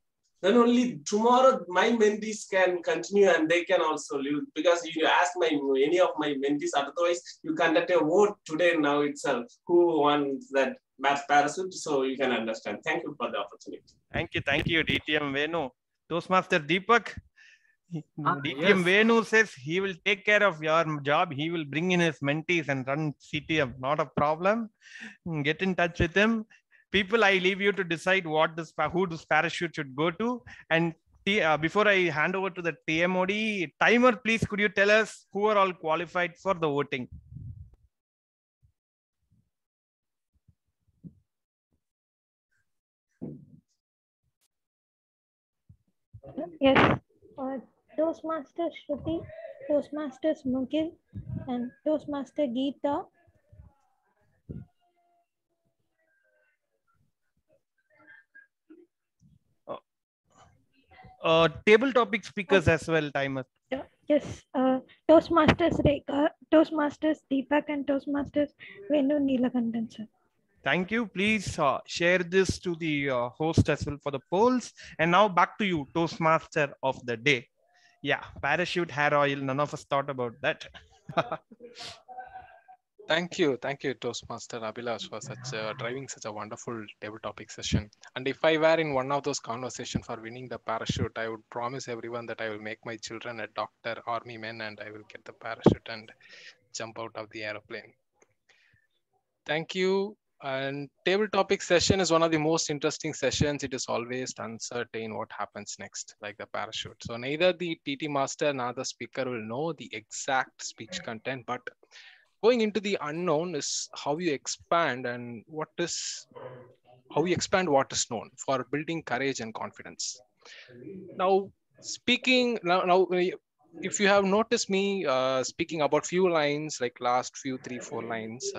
Then only tomorrow my mentees can continue and they can also live, because you ask any of my mentees, otherwise you conduct a vote today now itself who wants that parachute, so you can understand. Thank you for the opportunity. Thank you, DTM Venu. Toastmaster Deepak, DTM yes. Venu says he will take care of your job. He will bring in his mentees and run CTM. Not a problem. Get in touch with him. People, I leave you to decide who this parachute should go to. And before I hand over to the TMOD, timer, please, could you tell us who are all qualified for the voting? Yes, Toastmaster Shruti, Toastmaster Mukil, and Toastmaster Geeta. Table topic speakers as well, timer. Yes, Toastmasters Rekha, Toastmasters Deepak, and Toastmasters Venu Neelakandan, sir. Thank you. Please share this to the host as well for the polls. And now back to you, Toastmaster of the day. Yeah, parachute, hair oil. None of us thought about that. Thank you, Toastmaster Abhilash, for driving such a wonderful table topic session. And if I were in one of those conversations for winning the parachute, I would promise everyone that I will make my children a doctor, army men, and I will get the parachute and jump out of the airplane. Thank you. And table topic session is one of the most interesting sessions. It is always uncertain what happens next, like the parachute. So neither the TT master nor the speaker will know the exact speech content, but going into the unknown is how you expand and how you expand what is known for building courage and confidence. Now, if you have noticed me speaking about few lines, like last few 3-4 lines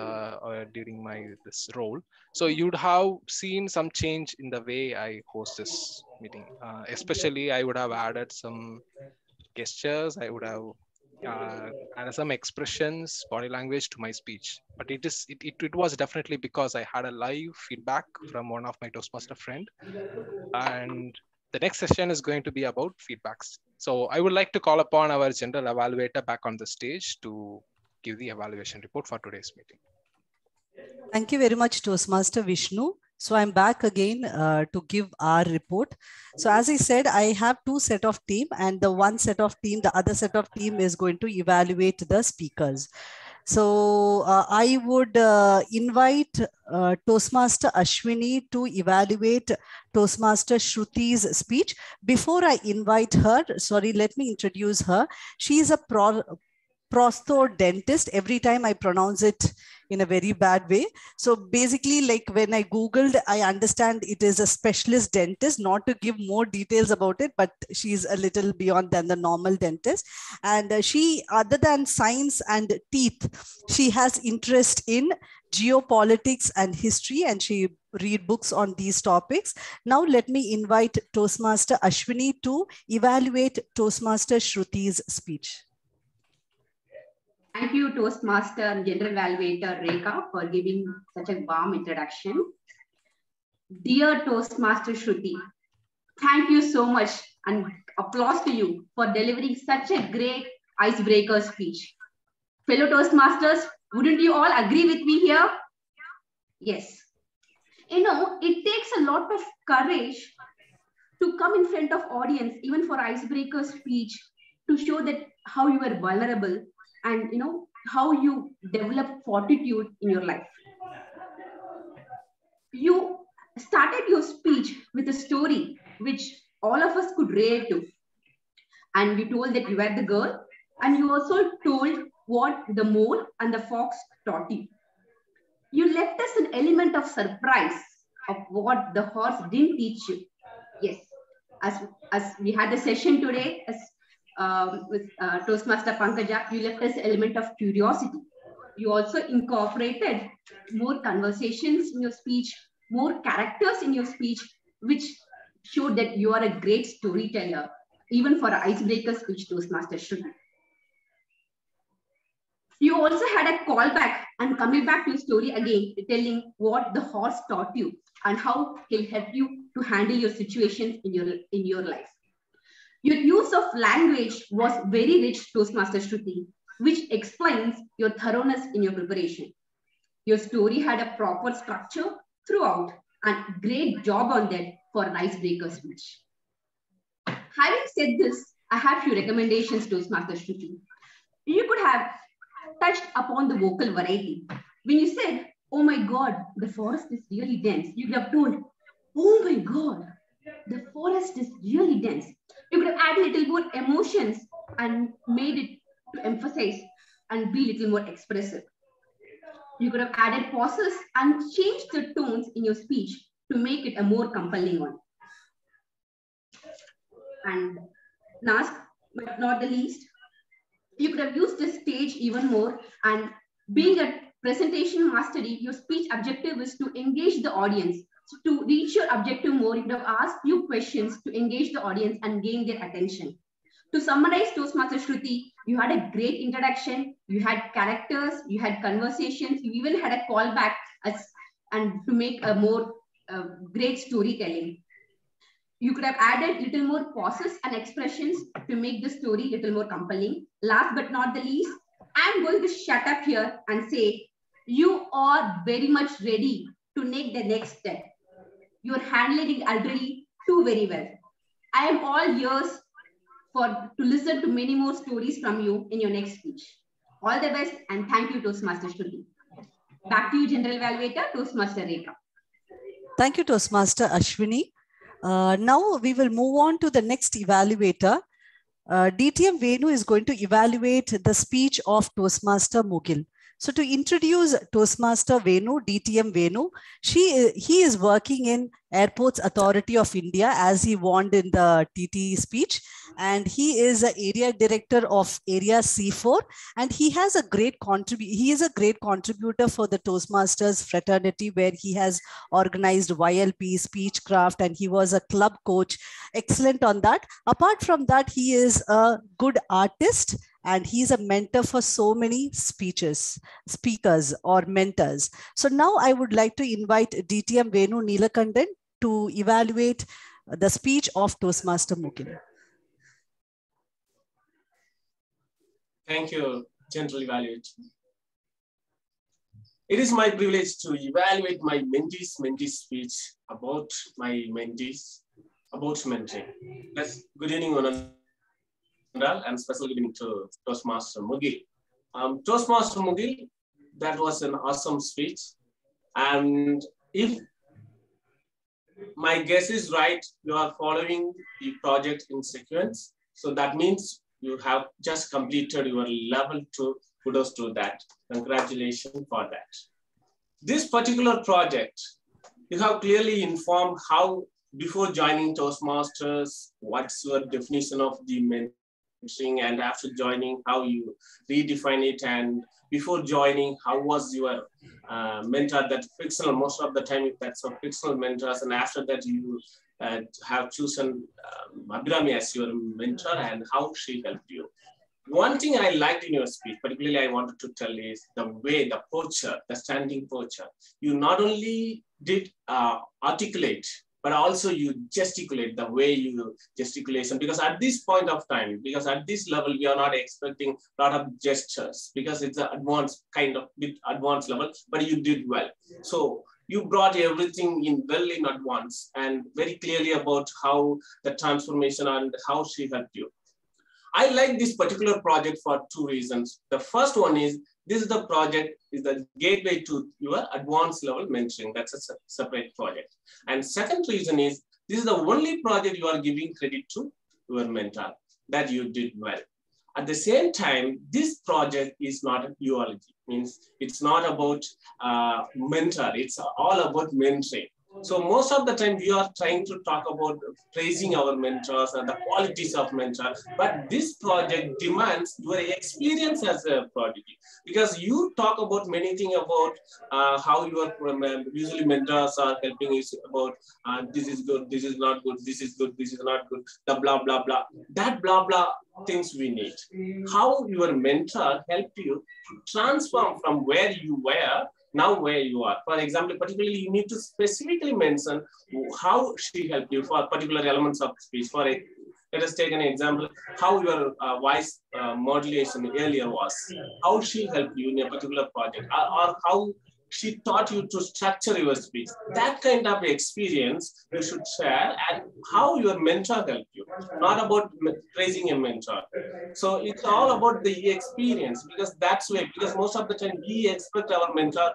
during this role, so you'd have seen some change in the way I host this meeting. Especially, I would have added some gestures. I would have added some expressions, body language to my speech. But it was definitely because I had a live feedback from one of my Toastmaster friend, and the next session is going to be about feedbacks. So I would like to call upon our general evaluator back on the stage to give the evaluation report for today's meeting. Thank you very much, Toastmaster Vishnu. So I'm back again to give our report. So as I said, I have 2 set of team, and the other set of team is going to evaluate the speakers. So I would invite Toastmaster Ashwini to evaluate Toastmaster Shruti's speech. Before I invite her, sorry, let me introduce her. She is a prosthodentist. Every time I pronounce it in a very bad way. So basically, like when I Googled, I understand it is a specialist dentist, not to give more details about it, but she's a little beyond than the normal dentist. And she, other than science and teeth, she has interest in geopolitics and history, and she read books on these topics. Now let me invite Toastmaster Ashwini to evaluate Toastmaster Shruti's speech. Thank you, Toastmaster and General Evaluator Rekha, for giving such a warm introduction. Dear Toastmaster Shruti, thank you so much, and applause to you for delivering such a great icebreaker speech. Fellow Toastmasters, wouldn't you all agree with me here? Yes. You know, it takes a lot of courage to come in front of audience, even for icebreaker speech, to show that how you are vulnerable and how you develop fortitude in your life. You started your speech with a story which all of us could relate to, and you told that you were the girl, and you also told what the mole and the fox taught you. You left us an element of surprise of what the horse didn't teach you. Yes, as we had a session today, with Toastmaster Pankaja, you left us an element of curiosity. You also incorporated more conversations in your speech, more characters in your speech, which showed that you are a great storyteller, even for an icebreaker speech, Toastmaster Shruti. You also had a callback and coming back to your story again, telling what the horse taught you and how he'll help you to handle your situations in your life. Your use of language was very rich, Toastmaster Shruti, which explains your thoroughness in your preparation. Your story had a proper structure throughout, and great job on that for an icebreaker speech. Having said this, I have few recommendations, Toastmaster Shruti. You could have touched upon the vocal variety. When you said, "Oh my God, the forest is really dense," you could have told, "Oh my God, the forest is really dense." You could have added a little more emotions and made it to emphasize and be a little more expressive. You could have added pauses and changed the tones in your speech to make it a more compelling one. And last but not the least, you could have used the stage even more, and being a presentation mastery, your speech objective is to engage the audience. So to reach your objective more, you could have asked few questions to engage the audience and gain their attention. To summarize, Toastmaster Shruti, you had a great introduction, you had characters, you had conversations, you even had a callback as and to make a more great storytelling. You could have added little more pauses and expressions to make the story little more compelling. Last but not the least, I'm going to shut up here and say, you are very much ready to make the next step. You're handling it already too very well. I am all ears to listen to many more stories from you in your next speech. All the best, and thank you, Toastmaster Shruti. Back to you, General Evaluator, Toastmaster Rekha. Thank you, Toastmaster Ashwini. Now we will move on to the next evaluator. DTM Venu is going to evaluate the speech of Toastmaster Mugil. So to introduce Toastmaster Venu, DTM Venu, he is working in Airports Authority of India as he warned in the TT speech, and he is an area director of Area C4, and he has a great he is a great contributor for the Toastmasters fraternity, where he has organized YLP, Speechcraft, and he was a club coach. Excellent on that. Apart from that, he is a good artist, and he's a mentor for so many speakers or mentors. So now I would like to invite DTM Venu Neelakandan to evaluate the speech of Toastmaster Mugil. Thank you, General Evaluator. It is my privilege to evaluate my mentee's speech about my mentees, about mentoring. Yes, good evening, one and special good evening to Toastmaster Mugil. Toastmaster Mugil, that was an awesome speech. And if my guess is right, you are following the project in sequence. So that means you have just completed your level 2. Kudos to that. Congratulations for that. This particular project, you have clearly informed how, before joining Toastmasters, what's your definition of the mentoring, and after joining, how you redefine it, and before joining, how was your mentor, that fictional, most of the time that's a fictional mentors, and after that you have chosen Abhirami as your mentor, and how she helped you. One thing I liked in your speech, particularly I wanted to tell, is the way, the posture, the standing posture. You not only did articulate, but also you gesticulate, the way you gesticulation, because at this point of time, because at this level, we are not expecting a lot of gestures, because it's an advanced kind of bit advanced level, but you did well. So you brought everything in well in advance and very clearly about how the transformation and how she helped you. I like this particular project for 2 reasons. The first one is, this is the project, is the gateway to your advanced level mentoring. That's a separate project. And second reason is, this is the only project you are giving credit to your mentor, that you did well. At the same time, this project is not a duology. Means it's not about mentor, it's all about mentoring. So most of the time we are trying to talk about praising our mentors and the qualities of mentor, but this project demands your experience as a prodigy, because you talk about many things about how your usually mentors are helping you about this is good, this is not good, this is good, this is not good, the blah, blah, blah. That blah, blah things we need. How your mentor helped you to transform from where you were now where you are. For example, particularly you need to specifically mention how she helped you for particular elements of speech. Let us take an example, how your voice modulation earlier was, how she helped you in a particular project, or how she taught you to structure your speech. That kind of experience you should share, and how your mentor helped you, not about praising a mentor. So it's all about the experience, because that's way, because most of the time we expect our mentor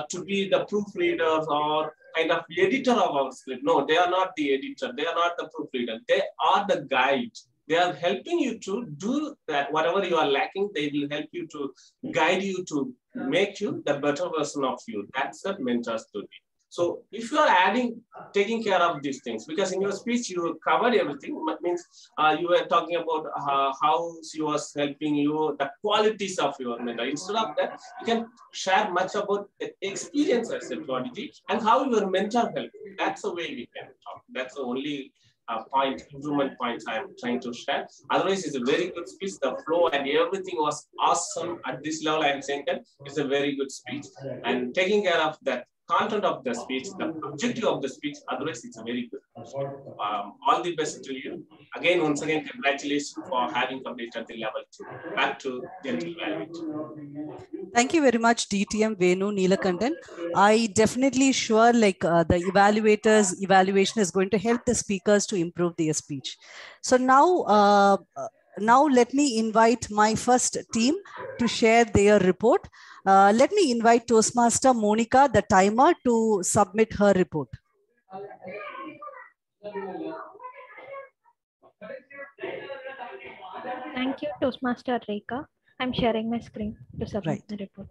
to be the proofreaders or kind of editor of our script. No, they are not the editor. They are not the proofreader. They are the guide. They are helping you to do that. Whatever you are lacking, they will help you to guide you to make you the better version of you. That's a mentor story. So if you are taking care of these things, because in your speech you covered everything, that means you were talking about how she was helping you, the qualities of your mentor. Instead of that, you can share much about the experience as a prodigy and how your mentor helped you. That's the way we can talk. That's the only improvement points I am trying to share. Otherwise, it's a very good speech. The flow and everything was awesome. At this level, I am saying that it's a very good speech. And taking care of that content of the speech, the objective of the speech. Otherwise, it's a very good. All the best to you. Again, once again, congratulations for having completed the level 2. Back to Gentle Evaluator. Thank you very much, DTM Venu Neelakandan. I definitely sure like the evaluators' evaluation is going to help the speakers to improve their speech. So now let me invite my first team to share their report. Let me invite Toastmaster Monica, the timer, to submit her report. Thank you, Toastmaster Rekha. I'm sharing my screen to submit the report.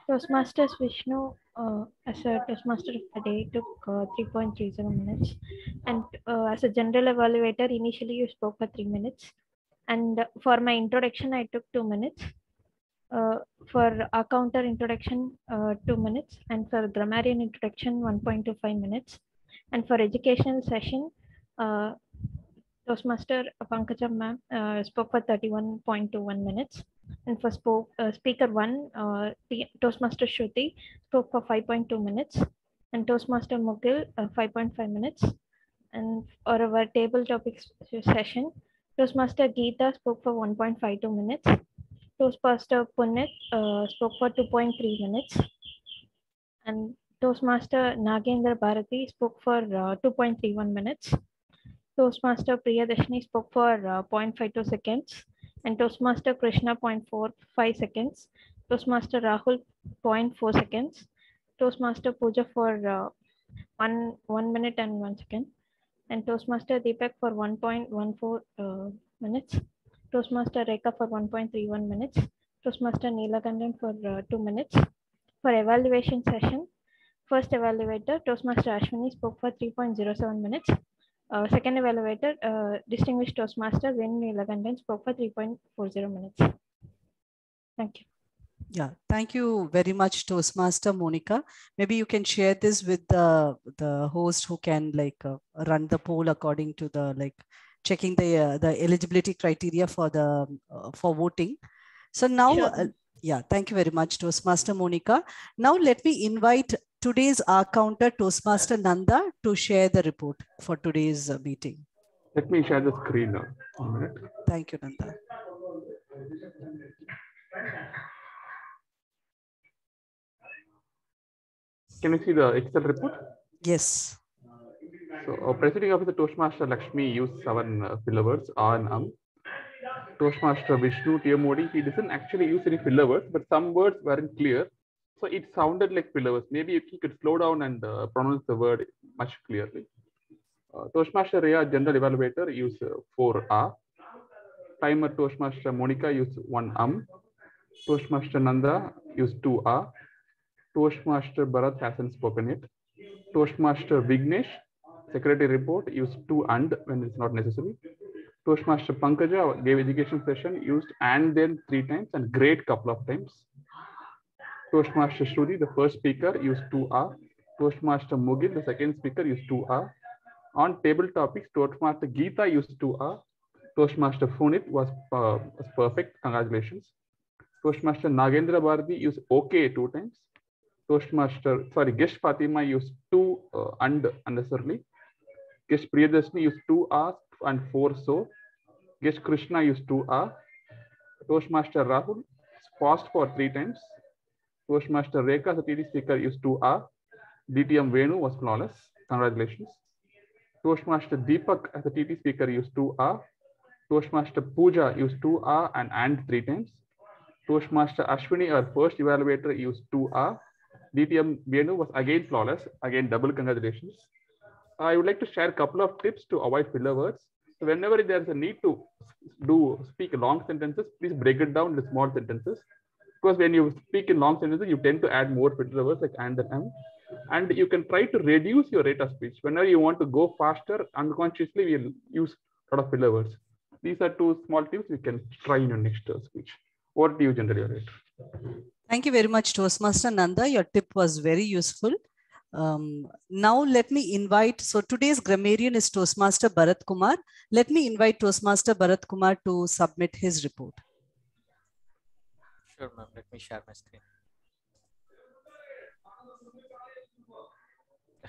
Toastmasters Vishnu, as a Toastmaster of the day, took 3.30 minutes. And as a general evaluator, initially you spoke for 3 minutes. And for my introduction, I took 2 minutes. For a counter introduction, 2 minutes. And for grammarian introduction, 1.25 minutes. And for educational session, Toastmaster Pankajam ma'am spoke for 31.21 minutes. And for speaker 1, Toastmaster Shruti spoke for 5.2 minutes. And Toastmaster Mukil, 5.5 minutes. And for our table topics session, Toastmaster Geeta spoke for 1.52 minutes. Toastmaster Punit spoke for 2.3 minutes. And Toastmaster Nagendra Bharati spoke for 2.31 minutes. Toastmaster Priyadashini spoke for 0.52 seconds. And Toastmaster Krishna 0.45 seconds. Toastmaster Rahul 0.4 seconds. Toastmaster Pooja for 1 minute and 1 second. And Toastmaster Deepak for 1.14 minutes. Toastmaster Rekha for 1.31 minutes. Toastmaster Neelakandan for 2 minutes. For evaluation session, first evaluator, Toastmaster Ashwini spoke for 3.07 minutes. Second evaluator, distinguished Toastmaster Venu Neelakandan spoke for 3.40 minutes. Thank you. Yeah, thank you very much, Toastmaster Monica. Maybe you can share this with the host who can run the poll according to the checking the eligibility criteria for the for voting. So now, Sure. yeah, thank you very much, Toastmaster Monica. Now let me invite today's counter, Toastmaster Nanda, to share the report for today's meeting. Let me share the screen now. 1 minute. Thank you, Nanda. Can you see the Excel report? Yes. So, Presiding Officer Toastmaster Lakshmi used 7 filler words, and Toastmaster Vishnu TMOD, he doesn't actually use any filler words, but some words weren't clear. So it sounded like filler words. Maybe he could slow down and pronounce the word much clearly. Toastmaster Rhea, General Evaluator, used 4 R. Timer Toastmaster Monica used 1 Toastmaster Nanda used 2 R. Toastmaster Bharat hasn't spoken yet. Toastmaster Vignesh, Secretary Report, used 2 and when it's not necessary. Toastmaster Pankaja gave education session, used and then 3 times and great couple of times. Toastmaster Shruti, the first speaker, used 2 R. Toastmaster Mugil, the second speaker, used 2 R. On table topics, Toastmaster Geeta used 2 R. Toastmaster Funit was perfect. Congratulations. Toastmaster Nagendra Bharati used OK 2 times. Guest Fatima used 2 and unnecessarily. Guest Priyadashini used 2 R and 4 so. Guest Krishna used 2 R. Toastmaster Rahul paused for 3 times. Toastmaster Rekha, the TD speaker, used 2 R. DTM Venu was flawless. Congratulations. Toastmaster Deepak as a TT speaker used 2 R. Toastmaster Pooja used 2 R and 3 times. Toastmaster Ashwini, our first evaluator, used 2 R. DTM Venu was again flawless. Again, double congratulations. I would like to share a couple of tips to avoid filler words. So whenever there is a need to speak long sentences, please break it down into small sentences. Because when you speak in long sentences, you tend to add more filler words like and am. And you can try to reduce your rate of speech. Whenever you want to go faster, unconsciously we'll use a lot of filler words. These are 2 small tips you can try in your next speech. What do you generally rate? Thank you very much, Toastmaster Nanda. Your tip was very useful. Now let me invite, so today's grammarian is Toastmaster Bharat Kumar. Let me invite Toastmaster Bharat Kumar to submit his report. Sure, ma'am. Let me share my screen.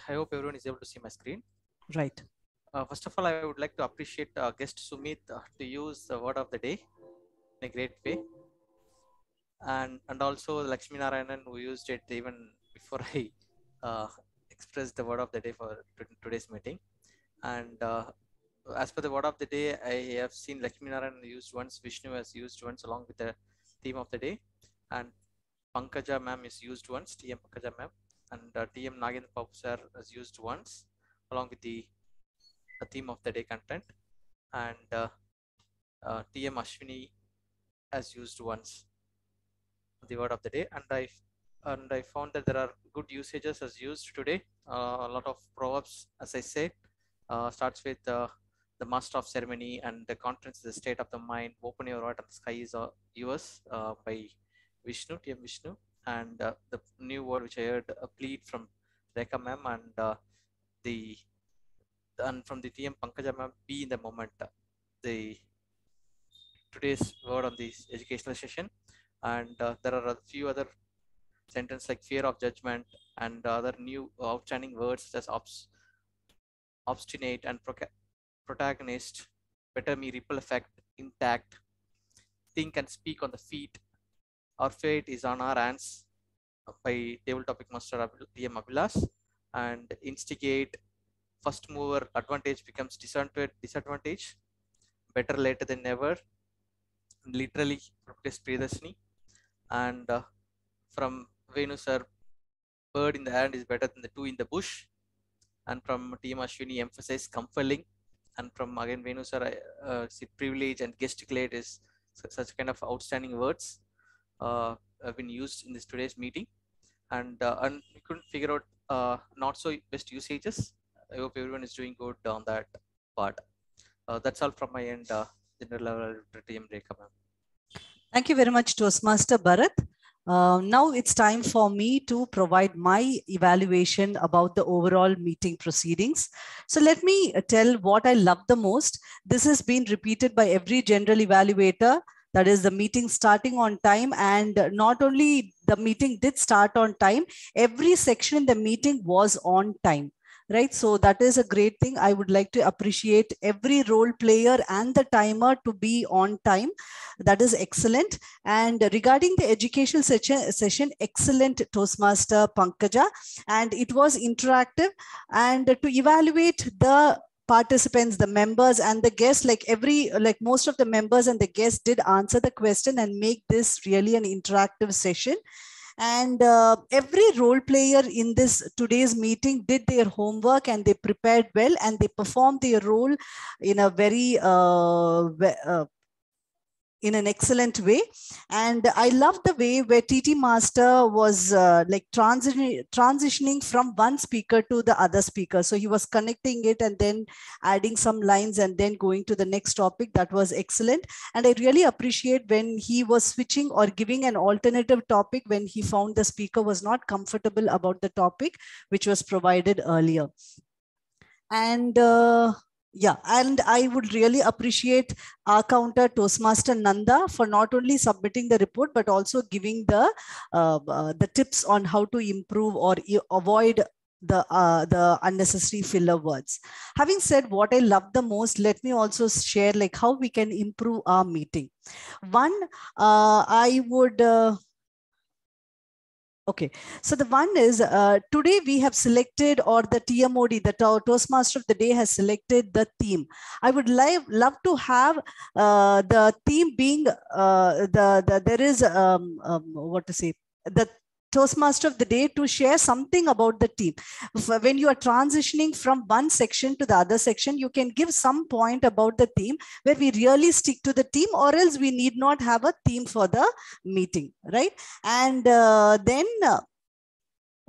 I hope everyone is able to see my screen. Right. First of all, I would like to appreciate guest Sumit to use the word of the day in a great way. And also Lakshmi Narayana, who used it even before I expressed the word of the day for today's meeting. And as per the word of the day, I have seen Lakshmi Narayana used once, Vishnu has used once along with the theme of the day, and Pankaja ma'am is used once, TM Pankaja ma'am, and TM Nagendra Babu sir is used once along with the theme of the day content, and TM Ashwini has used once the word of the day, and I found that there are good usages as used today. A lot of proverbs, as I said, starts with the master of ceremony, and the conference is the state of the mind. Open your heart and the sky is yours, by Vishnu, TM Vishnu, and the new word which I heard, a plead from Rekha ma'am, and from the TM Pankaja ma'am, be in the moment. The today's word on this educational session, and there are a few other sentences like fear of judgment and other new outstanding words such as obstinate and protagonist, better me, ripple effect, intact, think and speak on the feet, our fate is on our hands, by table topic master TM Abhilash, and instigate, first mover advantage becomes disadvantage, better later than never, literally from Priyadashini, and from Venu sir, bird in the hand is better than the two in the bush, and from Team Ashwini, emphasize compelling, and from again Venu sir, privilege and gesticulate is such kind of outstanding words have been used in this today's meeting, and we couldn't figure out not so best usages. I hope everyone is doing good on that part. That's all from my end. General level TM Rekha ma'am. Thank you very much, Toastmaster Bharat. Now it's time for me to provide my evaluation about the overall meeting proceedings. So let me tell what I love the most. This has been repeated by every general evaluator. That is the meeting starting on time, and not only the meeting did start on time, every section in the meeting was on time. Right, so that is a great thing. I would like to appreciate every role player and the timer to be on time. That is excellent. And regarding the educational session, excellent, Toastmaster Pankaja, and it was interactive. And to evaluate the participants, the members and the guests, like most of the members and the guests did answer the question and make this really an interactive session. And every role player in this today's meeting did their homework, and they prepared well, and they performed their role in a very in an excellent way. And I love the way where TT Master was like transitioning from one speaker to the other speaker. So he was connecting it and then adding some lines and then going to the next topic. That was excellent. And I really appreciate when he was switching or giving an alternative topic when he found the speaker was not comfortable about the topic which was provided earlier. And yeah, and I would really appreciate our counter Toastmaster Nanda for not only submitting the report, but also giving the tips on how to improve or avoid the unnecessary filler words. Having said what I love the most, let me also share like how we can improve our meeting. One, I would okay, so the one is today we have selected, or the TMOD, the Toastmaster of the day has selected the theme. I would love to have the theme being there is what to say, the Toastmaster of the day to share something about the theme. When you are transitioning from one section to the other section, you can give some point about the theme where we really stick to the theme, or else we need not have a theme for the meeting, right? And then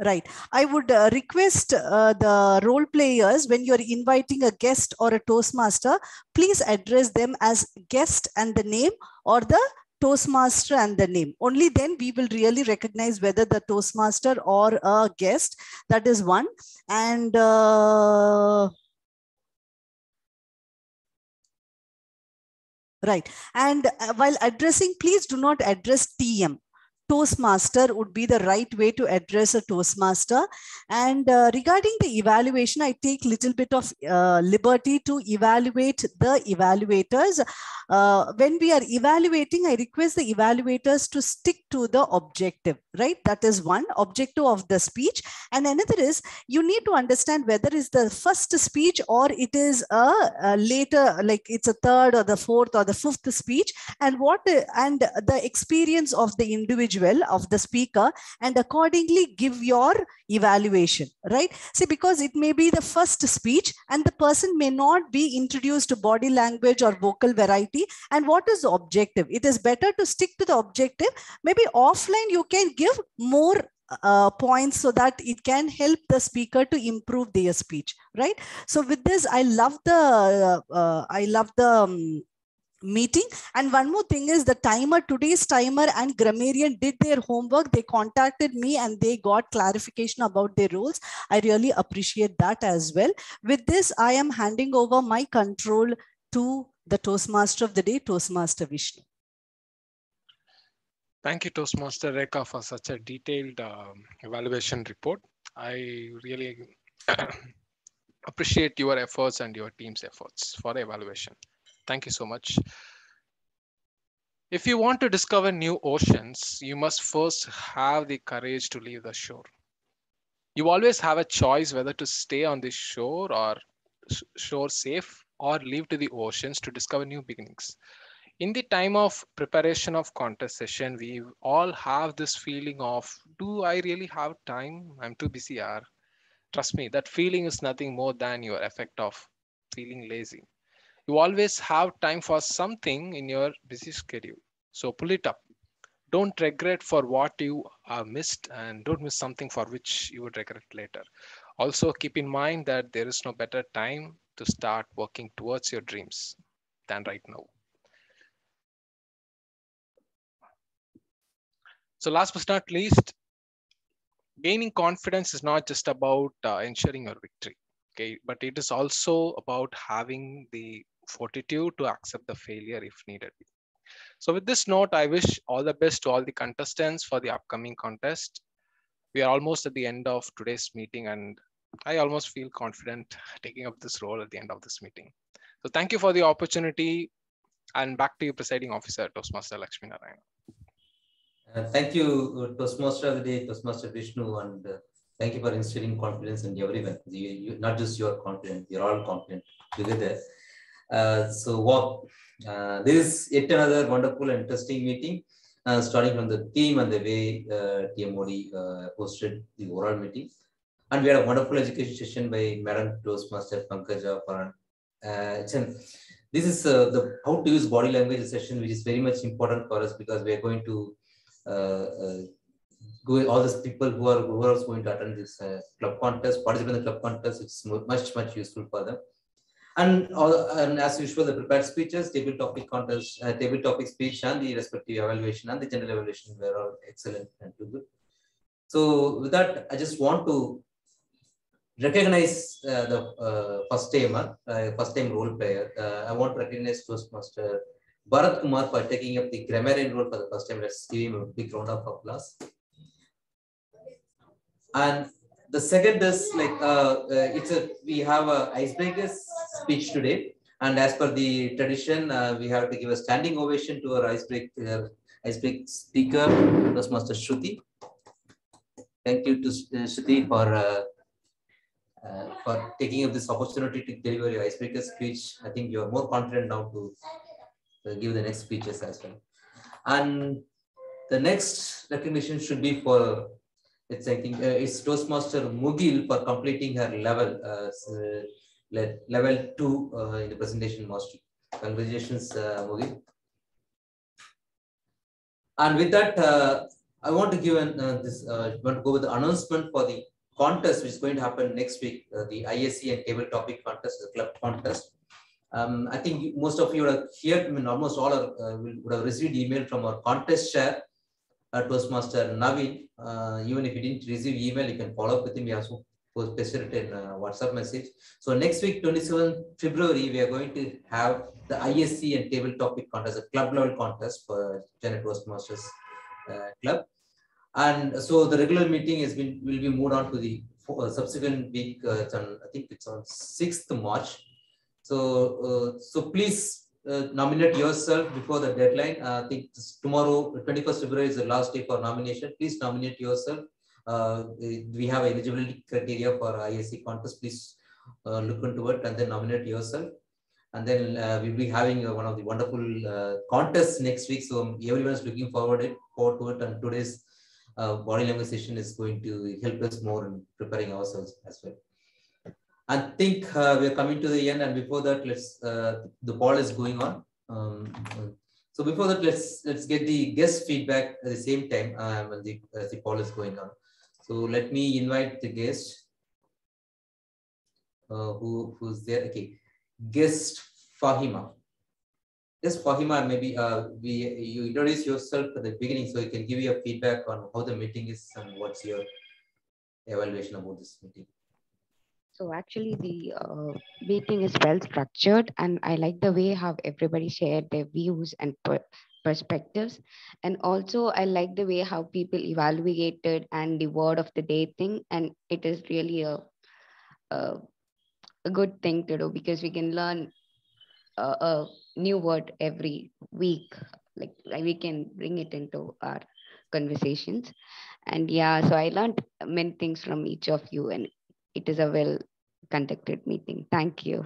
right, I would request the role players, when you're inviting a guest or a Toastmaster, please address them as guest and the name, or the Toastmaster and the name. Only then we will really recognize whether the Toastmaster or a guest. That is one. And right. And while addressing, please do not address TM. Toastmaster would be the right way to address a Toastmaster. And regarding the evaluation, I take little bit of liberty to evaluate the evaluators. When we are evaluating, I request the evaluators to stick to the objective, right? That is one objective of the speech. And another is you need to understand whether it's the first speech or it is a later, like it's a third or the fourth or the fifth speech, and the experience of the individual, of the speaker, and accordingly give your evaluation, right? See, because it may be the first speech and the person may not be introduced to body language or vocal variety. And what is the objective? It is better to stick to the objective. Maybe offline you can give more points so that it can help the speaker to improve their speech, right? So with this, I love the meeting. And one more thing is the timer, today's timer and grammarian did their homework. They contacted me and they got clarification about their roles. I really appreciate that as well. With this, I am handing over my control to the Toastmaster of the day, Toastmaster Vishnu. Thank you, Toastmaster Rekha, for such a detailed evaluation report. I really appreciate your efforts and your team's efforts for evaluation. Thank you so much. If you want to discover new oceans, you must first have the courage to leave the shore. You always have a choice whether to stay on the shore or shore safe or leave to the oceans to discover new beginnings. In the time of preparation of contest session, we all have this feeling of, do I really have time? I'm too busy. Trust me, that feeling is nothing more than your effect of feeling lazy. You always have time for something in your busy schedule. So pull it up. Don't regret for what you have missed, and don't miss something for which you would regret later. Also keep in mind that there is no better time to start working towards your dreams than right now. So last but not least, gaining confidence is not just about ensuring your victory, okay? But it is also about having the fortitude to accept the failure if needed. So with this note, I wish all the best to all the contestants for the upcoming contest. We are almost at the end of today's meeting, and I almost feel confident taking up this role at the end of this meeting. So thank you for the opportunity, and back to you, Presiding Officer, Toastmaster Lakshmi Narayana. Thank you, Toastmaster of the day, Toastmaster Vishnu, and thank you for instilling confidence in everyone. Not just your confidence, you're all confident together. This is yet another wonderful and interesting meeting, starting from the theme and the way TM Modi hosted the overall meeting. And we had a wonderful education session by Madam Toastmaster Pankaja. This is the how to use body language session, which is very much important for us because we are going to all these people who are going to attend this club contest, participate in the club contest. It's much useful for them. And as usual, the prepared speeches, table topic contest, table topic speech, and the respective evaluation and the general evaluation were all excellent and too good. So with that, I just want to recognize the first time role player. I want to recognize Toastmaster Bharat Kumar for taking up the grammarian role for the first time. Let's give him a big round of applause. And the second is we have a icebreaker speech today, and as per the tradition, we have to give a standing ovation to our icebreaker speaker, Toastmaster Shruti. Thank you to Shruti for taking up this opportunity to deliver your icebreaker speech. I think you are more confident now to give the next speeches as well. And the next recognition should be for it's Toastmaster Mugil for completing her level 2 in the presentation mastery. Congratulations, Mugil. And with that, I want to give want to go with the announcement for the contest which is going to happen next week, the ISC and table topic contest, the club contest. I think most of you would have heard, I mean, almost all are, would have received email from our contest chair, Toastmaster Naveen. Even if you didn't receive email, you can follow up with him. We also posted it in WhatsApp message. So next week, 27th February, we are going to have the ISC and table topic contest, a club level contest for Chennai Toastmasters club. And so the regular meeting will be moved on to the subsequent week. I think it's on 6th March. So please nominate yourself before the deadline. I think tomorrow, 21st February is the last day for nomination. Please nominate yourself. We have eligibility criteria for ISC contest. Please look into it and then nominate yourself. And then we'll be having one of the wonderful contests next week. So everyone is looking forward to it. And today's body language session is going to help us more in preparing ourselves as well. I think we are coming to the end, and before that, let's the poll is going on. So before that, let's get the guest feedback at the same time when the poll is going on. So let me invite the guest who's there. Okay, guest Fahima. Yes, Fahima, maybe you introduce yourself at the beginning so you can give your feedback on how the meeting is and what's your evaluation about this meeting. So actually the meeting is well structured, and I like the way how everybody shared their views and perspectives. And also I like the way how people evaluated and the word of the day thing. And it is really a good thing to do, because we can learn a new word every week. Like we can bring it into our conversations. And yeah, so I learned many things from each of you, and it is a well conducted meeting. Thank you.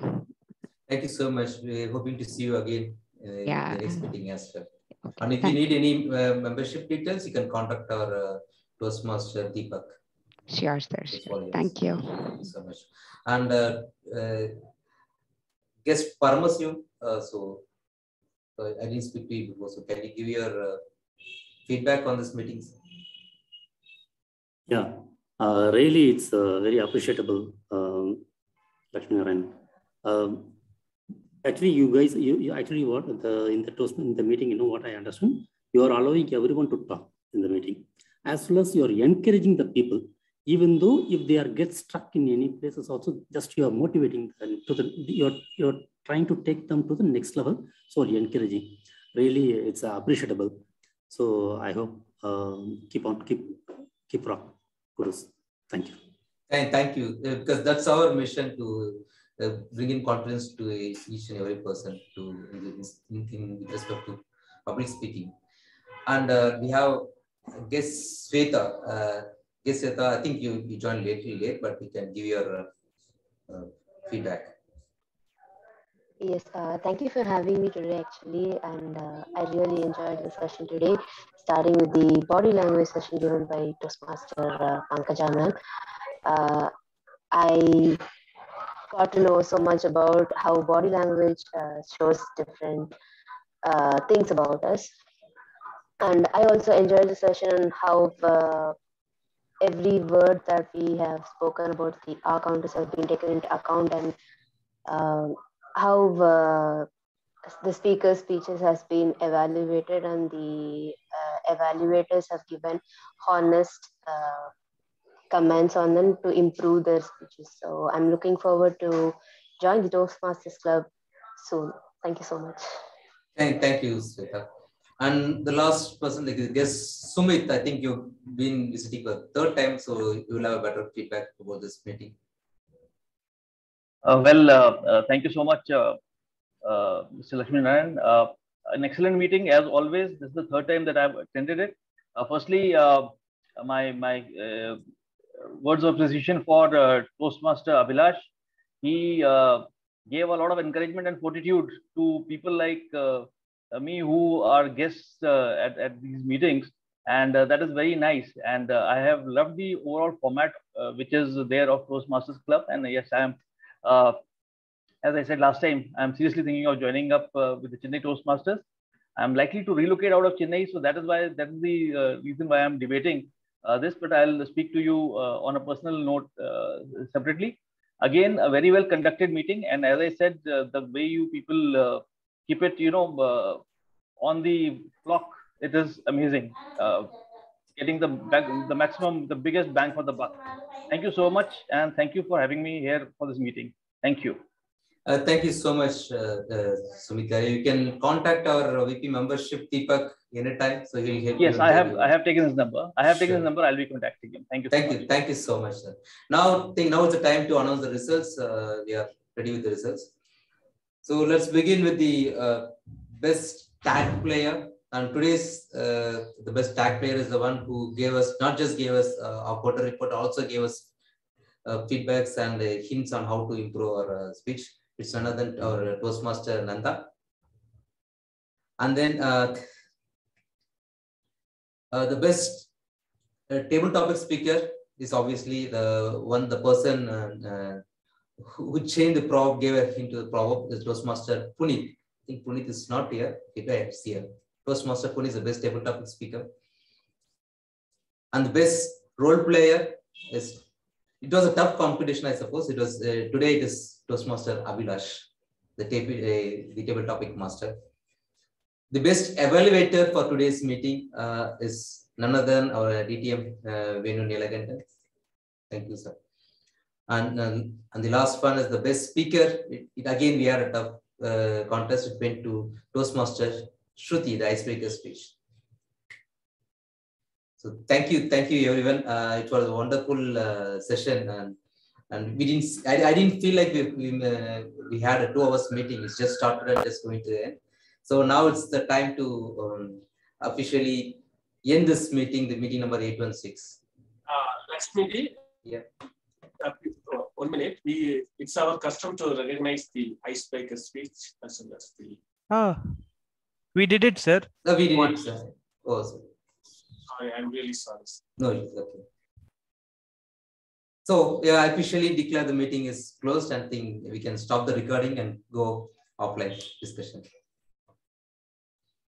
Thank you so much. We're hoping to see you again in the next meeting as well. Okay, and if you need any membership details, you can contact our Toastmaster Deepak. Sure, sir. Sure. Thank you. Thank you so much. And guest Paramasu, so I didn't speak to you before, so can you give your feedback on this meeting? Yeah, really, it's very appreciable, Lakshmi Narayana. Actually, you guys, you actually what in the meeting, you know what I understand? You are allowing everyone to talk in the meeting, as well as you are encouraging the people, even though if they are get stuck in any places, also just you are motivating them to you're trying to take them to the next level. So you're encouraging. Really, it's appreciable. So I hope keep rock. Kudos. Thank you. Thank you, because that's our mission to bring in confidence to each and every person in respect to public speaking. And we have guest Sweta. Guest Sweta, I think you joined late, but you can give your feedback. Yes, thank you for having me today, actually, and I really enjoyed the session today, starting with the body language session given by Toastmaster Pankaja ma'am. I got to know so much about how body language shows different things about us, and I also enjoyed the session on how every word that we have spoken about the R counters have been taken into account, and how the speaker's speeches has been evaluated, and the evaluators have given honest comments on them to improve their speeches. So I'm looking forward to join the Toastmasters Club soon. Thank you so much. Thank you, Sweta. And the last person, like guest Sumit, I think you've been visiting for the third time, so you will have a better feedback about this meeting. Thank you so much, Mr. Lakshmi Narayan. An excellent meeting as always. This is the third time that I've attended it. Firstly, my words of appreciation for Toastmaster Abhilash. He gave a lot of encouragement and fortitude to people like me who are guests at these meetings, and that is very nice. And I have loved the overall format which is there of Toastmasters Club. And yes, I am. As I said last time, I'm seriously thinking of joining up with the Chennai Toastmasters. I'm likely to relocate out of Chennai, so that is the reason why I'm debating this. But I'll speak to you on a personal note separately. Again, a very well conducted meeting. And as I said, the way you people keep it, on the clock, it is amazing. Getting the maximum, the biggest bang for the buck. Thank you so much. And thank you for having me here for this meeting. Thank you. Thank you so much, Sumita. You can contact our VP membership, Deepak, anytime. So he'll help you. Yes, I have taken his number. Taken his number. I'll be contacting him. Thank you. Thank you so much, sir. Now it's the time to announce the results. We are ready with the results. So let's begin with the best tag player. And today's the best tag player is the one who not just gave us our quarter report, also gave us feedbacks and hints on how to improve our speech. It's none other than our Toastmaster Nanda. And then the best table topic speaker is obviously the person who changed the proverb, gave a hint to the proverb, is Toastmaster Puneet. I think Puneet is not here. Okay, it's here. Toastmaster Puneet is the best table topic speaker. And the best role player is, it was a tough competition, I suppose. It was today it is Toastmaster Abhilash, the table topic master. The best evaluator for today's meeting is none other than our DTM Venu Nilaganta. Thank you, sir. And the last one is the best speaker. Again, we had a tough contest. It went to Toastmaster Shruti, the icebreaker speech. So thank you everyone. It was a wonderful session, and I didn't feel like we had a 2 hours meeting. It's just started and just going to end. So now it's the time to officially end this meeting, the meeting number 816. Lakshmi, yeah. 1 minute. It's our custom to recognize the icebreaker speech as well as the. We did it, sir. No, we did it, sir. Oh, sir. Sorry, I'm really sorry. No, it's okay. So yeah, I officially declare the meeting is closed and think we can stop the recording and go offline discussion.